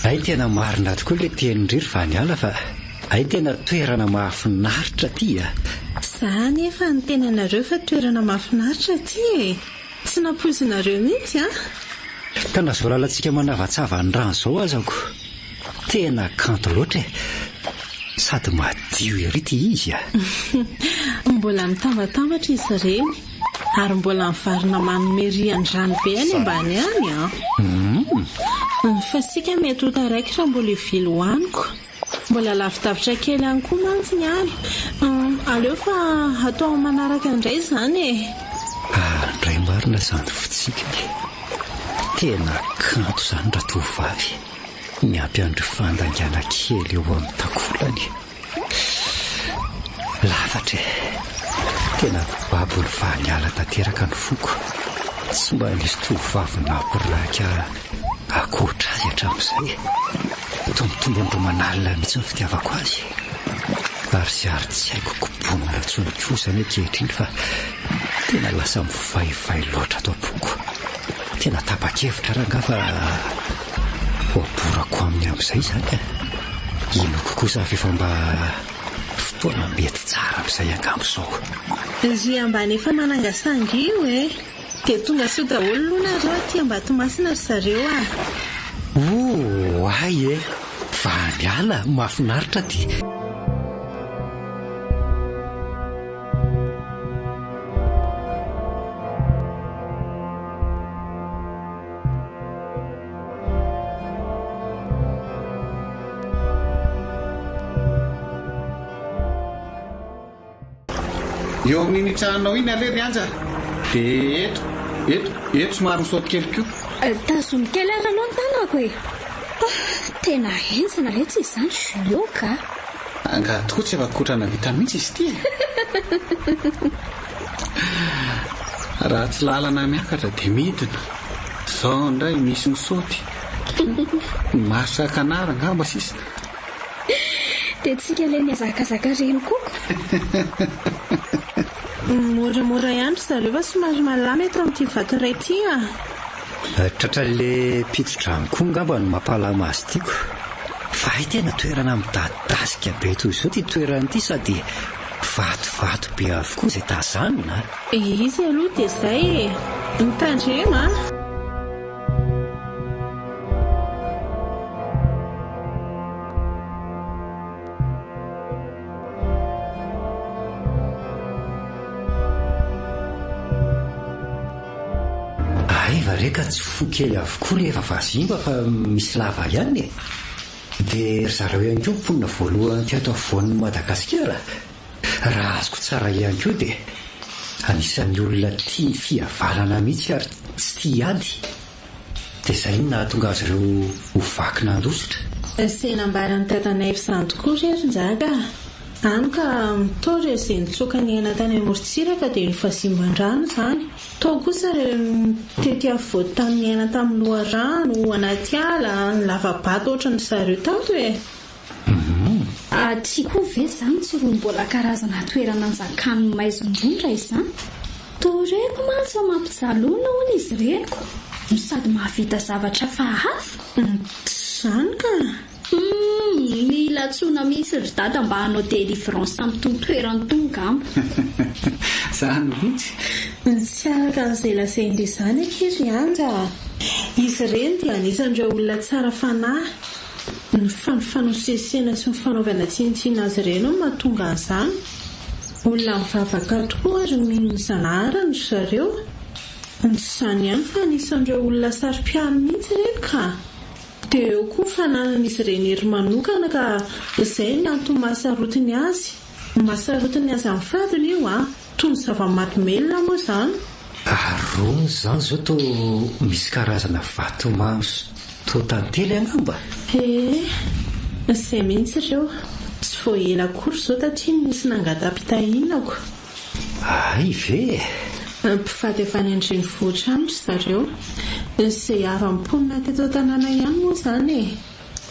Ay tena marina tokoa ilay tenin-driry fa ny ala fa ay tena toerana mahafinaritra ty Izany efa ny tenanareo fa toerana mahafinaritra ty tsy nampoizinareo mihitsy Ka nazo lalantsika manavatsava ny rano izao azako. Tena kanto loatra sady madio ery ty izy Mbola mitambatambatra izy ireny ary mbola mivarina manome rihan-drano be any ambany any fa sika mety ho taraiky raha mbola hivily hoaniko. Mbola lavidavitra kely ihany koa mantsy ny any. Aleo fa atao manaraka indray izany Indray maro marina izany fitsikiny. Tena kanto izany raha tovavy miampiandry fandangana kely eo amin'ny takolany. Lafatra tena babony fahaniala tanteraka ny foko. Tsy mba nisy tovavy nampiraka akoatra azy hatramin'izay. Tombotombony manalina mihitsy ny fitiavako azy. Ary sy ary tsy haiko kobonina tsonokosany ankehitriny fa tena lasa mivaivay loatra ato am-poko. Tena tapa-kevitra ranga fa oborako aminy amin'izay izany. Inoko kosa efa mba fotoana mety tsara amin'izay angamizao. Ry ambany efa manangasanga io dia tonga sao daholo aloha nareo aty Ambatomásina ry zareo ay fa miala mahafinaritra ty. Eo amin'iny tranonao iny alery anja dia eto somary misaoty kely koa. Tazony kely ary aloha ny tanako tena hensana re tsy izany zlioka. Anga tokoa tsy efa-kotrana vita mihitsy izy ity. Raha tsy lalana miakatra dia midina. Izao indray misy misaoty. Masaka anara angamba sisa. Dia tsika ilay niazakazaka reny koa. Moramora ihany zareo fa somary malama eto amin'ity vato iray ity Tratra le pitsodrano koa ngamba no mampalama azy tiako. Fa tena toerana midadasika be toy izao ty toerana ity sady vatovato be avokoa izay tazanina. Izy aloha dia izay mitandrema. Reka tsy fo kely avokoa rehefa vazimba fa misy lava ihany dia zareo ihany koa mponina voalohany ty ato afovoan'ny Madagasikara. Raha azoko tsara ihany koa dia anisan'ny olona tia fihavalana mihitsy ary tsy tia ady. Dia izay no nahatonga azy ireo ho vakina andositra. Izay nambaran'ny dadanay izany tokoa rery-njaka. Hany ka mitoro izay nitsoaka ny aina tany amorontsiraka dia nofazimban-drano izany. Tao kosa tety avoty tamin'ny aina tamin'ny loharano anaty ala ny lavabato ohatran'ny zareo tato Tsy koa ve izany tsy roa mbola karazana toerana njakany maizondrondra izany. Toreko mantsy mampijaloana hono izy reniko no sady mahavita zavatra fahafa. Izany ka mila tsona misy ry dada mba hanao délivrance amin'ny toerany tongamba. Izany mihitsy. Tsy araka an'izay lazainy izany akery anja. Izy ireny dia anisan'ireo olona tsara fanahy. Ny fanosesena sy ny fanaovana tsinitsina azy ireny no mahatonga an'izany. Olona mivavaka tokoa ary mino zanahary ry zareo. Izany ihany fa anisan'ireo olona sarom-piano mihitsy ireny ka. Dia eo koa fananan'izy ireny hery manokana ka izay no antony mahasarotiny azy. Mahasarotiny azy amin'ny fadiny io toy ny zava-mahadomelona moa izany. Arony izany izao to misy karazana vato mamy to tantely angamba. Izay mihitsy ireo. Tsy voaela akory izao tatriny misy nangatam-pitahinako. Ay ve? Mpivady avy any an-drenivohitra any ry zareo. Izay avy-mponina teto an-tanàna ihany moa izany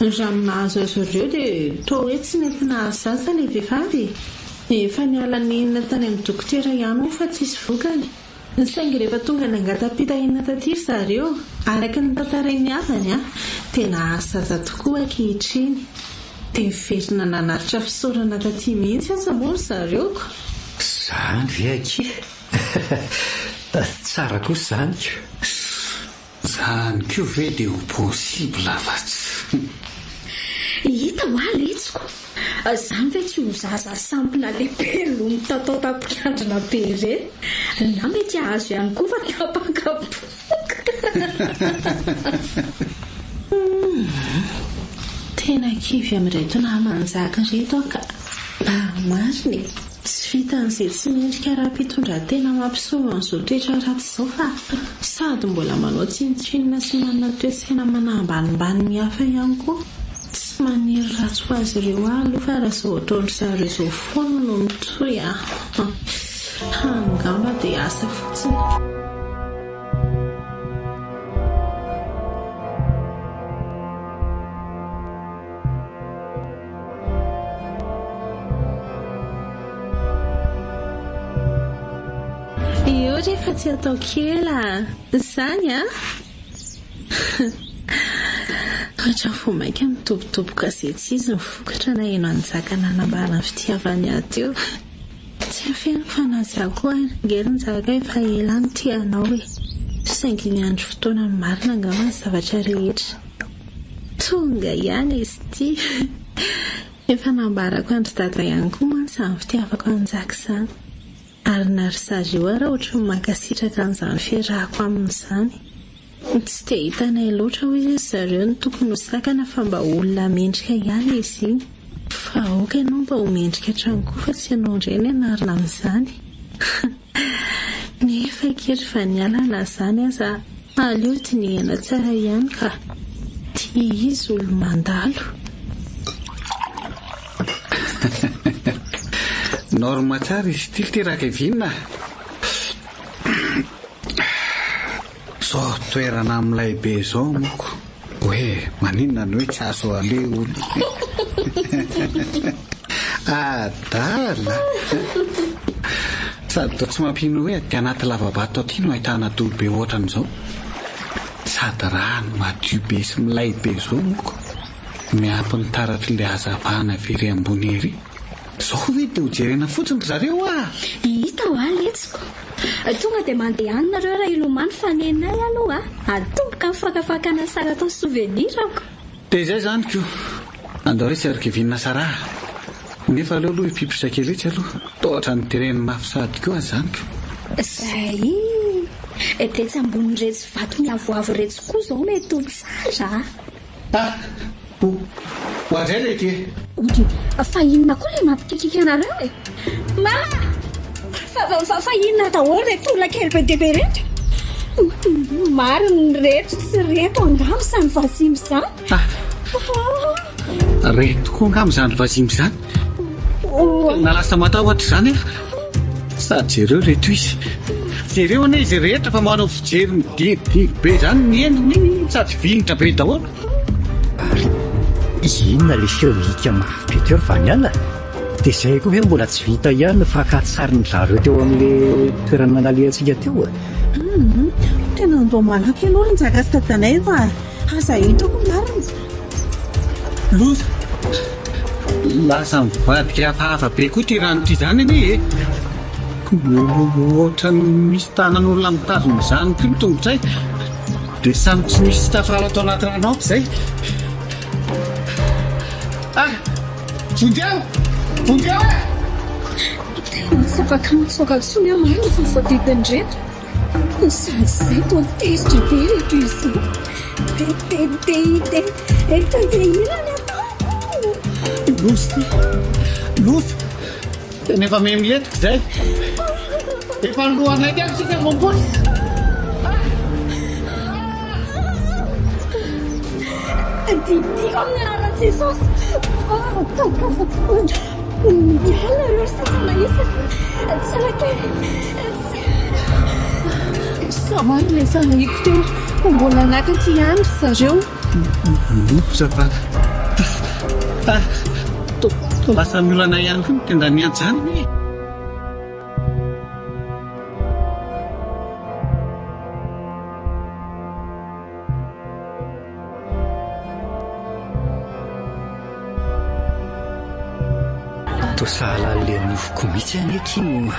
Raha nahazo azy ireo dia toa hoe tsy mety nahazaza ilay vehivavy. Efa niala nenina tany amin'ny dokotera ihany fa tsisy vokany. Saingy rehefa tonga nangatam-pitahiana taty ry zareo, araka ny tantarainy avany dia nahazaza tokoa ankehitriny. Dia miverina nanaritra fisaorana taty mihitsy aza moa ry zareo. Izany ve aky? Tsara kosa izany ko. Izany ko ve dia ho possible afa-tsy. Hita ho aletsiko. Izany ve tsy ho zaza sampona lehibe no mitatao tampikandrina be ireny. Na mety ahazo ihany koa fa tapakapoka. Tena kivy amin'ireto namanjaka reto ka mariny. tsy vita n'izay tsy miendrika raha-pitondran-tena mampiseho an'izao toetra ratsy izao fa sady mbola manao tsinotsinona sy manana toe-tsaina manambanimbany ny hafa ihany koa. Tsy maniry ratsy ho azy ireo aloha fa raha izao ataonry zareo izao foana no mitohy angamba dia asa fotsiny. Io rehefa tsy atao kela izany ohatra fomaika mitobotoboka izay tsy izy mivokatra na eno anjakana nambara ny fitiavany ato eo. Tsy afeniko fa nazako angely nizaka efa ela ny tianao saingy ny andro fotoana ny marina angamba ny zavatra rehetra. Tonga ihany izy ity. Efa nambarako andro dada ihany koa mantsy amin'ny fitiavako anjaka izany. Ary narysazy eo raha ohatra ny mankasitraka an'izany fiarahako amin'izany. Tsy dia hitanay loatra hoe zareo ny tokony ho sakana fa mba olona mendrika ihany izy iny. Fa oka ianao mba ho mendrika hatrany koa fa tsy ianao indray ny anarina amin'izany. Nefa kely fa nialana izany aza aleo dinihana tsara ihany ka tia izy olo mandalo. Norma tsara izy ty raka vinna. Zao toerana amin'ilay be zao moko hoe maninona ny hoe tsy azo ale olo. Adala sady toa tsy mampino hoe ty anaty lavabato aty no ahitana tolobe ohatran'izao. Sady rano madio be sy milay be zao moko miampy ny taratry le hazavana very ambony ery. Zao hoe dia ho jerena fotsiny zareo hita ho aletsiko. Tonga dia mandeha any nareo raha ilomany fanenay aloha atomboka mifakafakana sara atao souvenirako. Dia izay zany ko andao re tsy arikevinina sara nefa aleo aloha hipipritra kely etsy aloha tohatra ny tereny mafy sady koa zany ko. Zay tetsy ambony retsy vato miavoavo retsy koa zao mety ho tsara. Ho azay le ty fa inona koa le mampikikika anareo fa inona daholo le tola kely be dia be rehetra. Maro ny rehetra sy reto angamo izany vazimy izany. Reto koa angamo izany vazimy izany. Nalasa matahotra izany sady jereo reto izy. Jereo ane izy rehetra fa manao fijery midididy be izany ny endriny sady vinitra be daholo. Inona le feomika mafy be teo fa niala. Dia izay koa hoe mbola tsy vita ihany fakatsary ny zareo teo amin'ilay toerana naliantsika teo. Tena andao malaky ianao ny jaka sy tatanay fa aza hitako marina. Loza lasa mivadika hafahafa be koa ty rano ty izany anie ohatra ny misy tanan'olona mitazona izany koa ny tongotra dia samy tsy misy tafara atao anaty rano ampy izay. Vonjeo Tsy afaka matsoaka tsony aho marina fa voadidiny reto. Sady izay toa tezitra be reto izy. Dia ilany atao. Loza tena efa memiletika izay. Efa nylohanay ty ako sika mamboly. Didiko amin'ny anaran'i Jesosy. Miala ireo sasana isany. Tsara kely. Sa marina izany hiko teo mbola anakaty ihany zareo. Loza fa toa lasa miolana ihany koa ny tenda nianjany. Toa sahala le nofoko mihitsy aneky no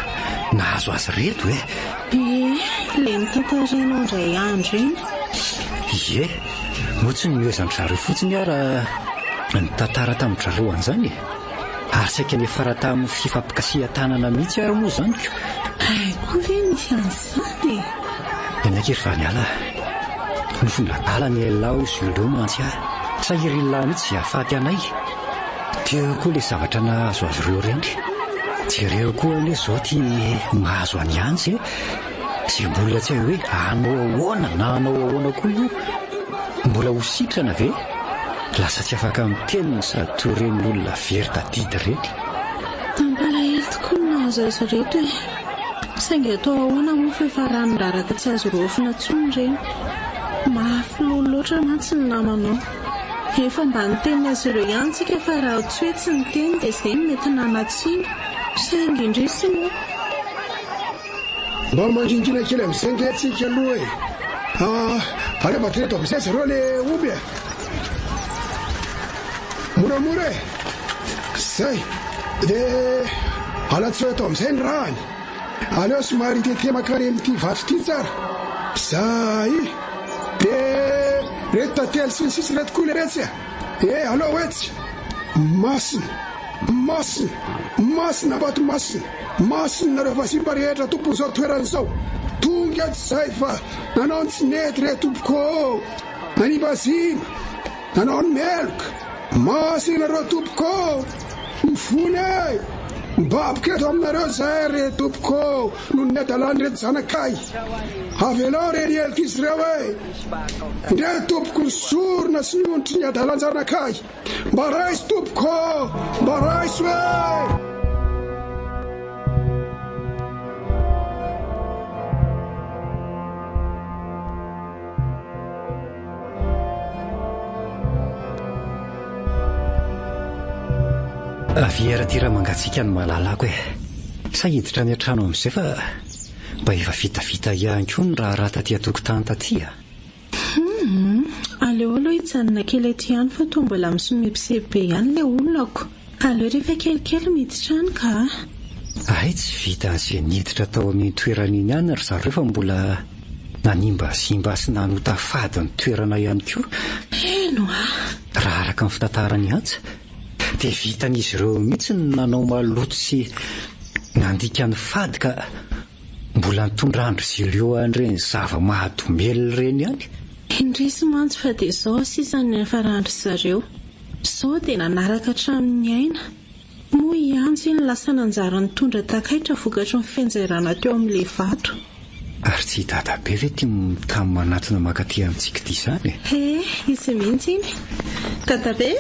nahazo azy reto le mitantarainao indray andro iny. Ie moa tsy nomezany zareo fotsiny raha ny tantara tamin'ny zareo an'izany ary saika le fara tamin'ny fifampikasihan-tanana mihitsy ary moa izany ko. Koa ve misy an'izany enakery fa niala nofondradala ny elao zoleo mantsy sahiry ilay mihitsy ahafaty anay teo koa le zavatra nahazo azy ireo reny. jereo koa aloha izao ty mahazo any antsy zay mbola tsy hay hoe anao ahoana na anao ahoana koa io mbola ho sitrana ve lasa tsy afaka mitenina sady toy ireny olona very tadidy ireny tampalahelo tokoa ny nahazo azy reto saingy atao ahoana moa fa efa ranoraraka tsy azo rofina tsony ireny mafy lolo loatra mantsy ny namanao efa mba nitenina azy ireo ihany tsika fa raha tsy hoe tsy niteny dia izay no mety nanatsiny saingy indrisy moa mba mandringina kely amin'izay ngehtsika aloha aleva teto amin'izay zareo le omby moramora zay dia alatseo eto amin'izay ny rahany aleo somary tete makare amin'ity vato ity tsara zay dia reto tately sy ny sisy reto koa le retsy aleo oetsy masina bato masina nareo fasimba rehetra tompony izao toeran'izao tonga tsy zay fa nanao ny tsy nety re tompoko nanibazina nanao ny meloka masina nareo tompoko mifony mibabika eto aminareo zay re tompoko noho ny adalany reto zanakay avelao reny elika izy reo ndre tompoko ny sorona sy ny ondritry ny adalan zanakay mba raisy tompoko mba raisy aviera ty raha mangatsika ny malalako sahiditra ny an-trano amin'izay fa mba efa vitavita ihany koa ny raha raha taty atokotany taty aleo aloha hitsanina kely ety ihany fa toa mbola misomepsebe ihany le olonako aleo rehefa kelikely miditra any ka ay tsy vita an'izay niditra tao amin'ny toeran'iny ihany ry zareo fa mbola nanimbasimba sy nanotafady ny toerana ihany koa eno raha araka ny fitantarany antsa dia vitan'izy ireo mihitsy ny nanao maloto sy nandika ny fady ka mbola nitondrandro zileo an'ireny zava-mahadomely ireny ihany indrisy mantsy fa dia izao sisany farandry zareo izao dia nanaraka hatramin'ny aina moa iantsy ny lasa nanjara nitondra takaitra vokatry ny fianjairana teo amin'ilay vato ary tsy dadabe ve ty tamin'ny manatona makaty amintsika ity izany izy mihitsy iny dadabe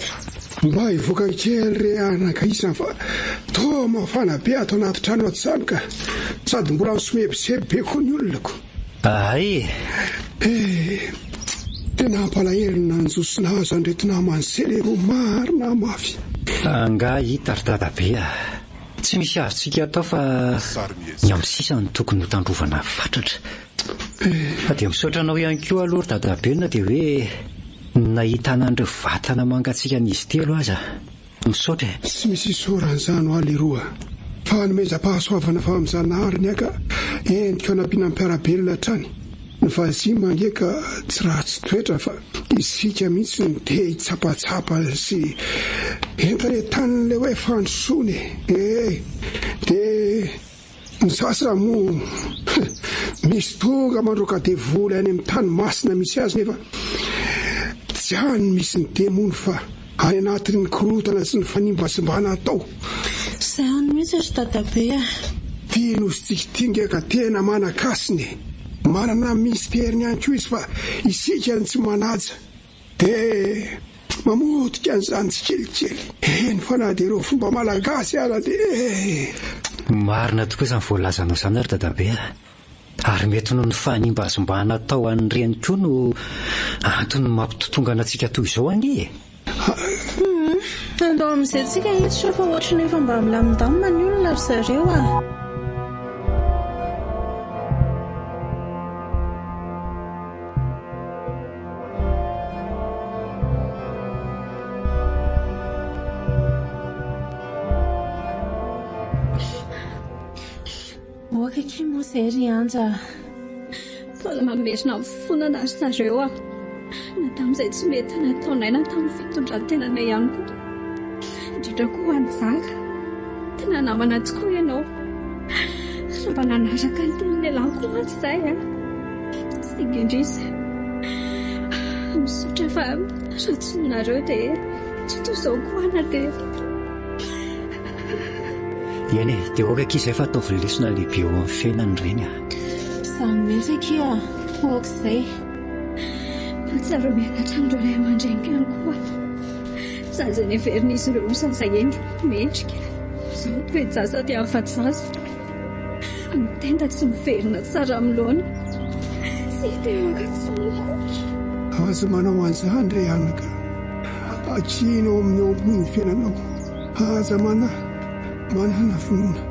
mba hivoaka kely re anaka isany fa toa mafana be atao anaty trano ato izany ka sady mbola misomebiseby be koa ny olonako ay tena hampalahelo na njosona azo andreto namany selero marina mafy anga hita ry dadabe tsy misy azontsika atao fa ny amin'ny sisa ny tokony ho tandrovana fatratra fa dia misaotra anao ihany koa aloha ry dadabe na dia hoe nahitanandreo vatana mangatsika n'izy telo aza misaotra tsy misy isoran'izany ho aleroa fa nomeza-pahasoavana fa amin'izanariny aka endrika anampiana mpiarabelona trany ny vazima ngeka tsy ratsy toetra fa isika mihitsy ny te hitsapatsapa sy entany tanyle hoe fandrosony dia ny sasa moa misy tonga mandroka devoly any amin'ny tany masina misy azy nefa tsy any misy ny demony fa any anatin'ny korotana sy ny fanimbatsimbana atao izay any mihitsy ry dadabe tia nositsika tingaka tena manakasiny manana misteriny ihany koa izy fa isika ny tsy manaja dia mamotika an'izany tsy kelikely eny fa na dia ireo fomba malagasy ala dia marina tokoa izany voalazanao izany ry dadabe ary mety noho ny fanimbazimbana atao an'ireny koa no antony mampitotongana antsika toy izao anie andao amin'izay tsika hiditra fa ohatrany efa mba milamindamina ny olona ry zareo Okaki moa izay ry anja mbola mamerina mifonana ry zareo na tamin'izay tsy mety nataonaina tamin'ny fitondrantenana ihany koa indrindra koa any zaka tena namana tokoa ianao raha mba nanaraka ny teny lehilahy koa mantsy izay singa indrisy misaotra fa ratsonareo dia tsy toy izao koa ana dia eny e dia oka kizy efa atao velesina lehibe eo amin'ny fiainany ireny a. Izany mihitsy akia aok'izay matsara mianatra andreo ray aman-dreny ihany koa zaza ny averin'izy ireo zazaeny mendrika izao toejaza dia afa-jazo mitenda tsy miverina tsara amin'ny loana sy dia makatsonoko azo manao an'izany ray anaka akinao amin'ny eo ambony fiainanao aza manana finoana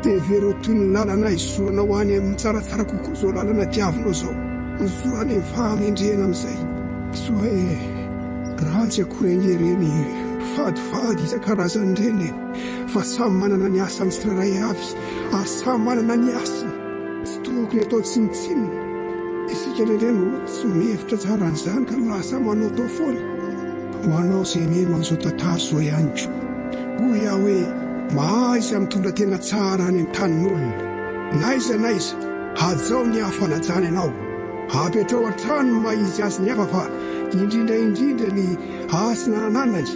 dia vero toy ny lalana izoranao any amin'ny tsaratsara kokoa zao lalana diavinao zao nizorany ny fahamendrena amin'izay so hoe ratsy akoreny reny fadifady isan-karazany reny fa samy manana ny asany tsirairay avy ary samy manana ny asany tsy tokony atao tsinitsinina isika nyreny tsy mihevitra tsara an'izany ka lasa manao tao foana ho anao izay meno an'izao tantara zao ihany ko hoy aho hoe mahaiza mitondra tena tsara any amin'ny tanin'olona naiza hajao ny hafanajany ianao apetrao an-trano maizy azy ny hafa fa indrindra ny asina ananany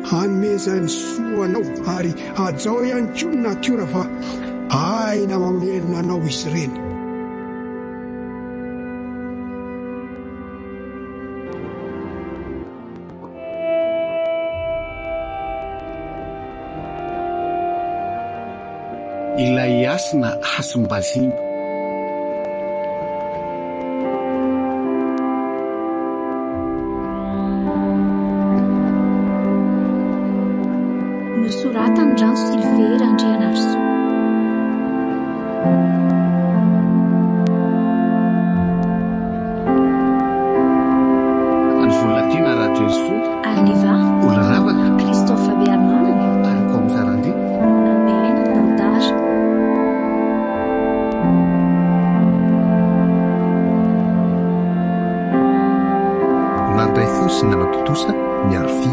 hanomezany soanao ary hajao ihany koa ny natiora fa aina mamelona anao izy ireny. ilay asina hasim-bazina nosoratany Rano Silvera Andrianarso. ny volatiana radioiso Arniva olaravaka Christophe Bernanana ary komizarandi Nambelena Dandara. nandray fo sy nanatotosa miaro fi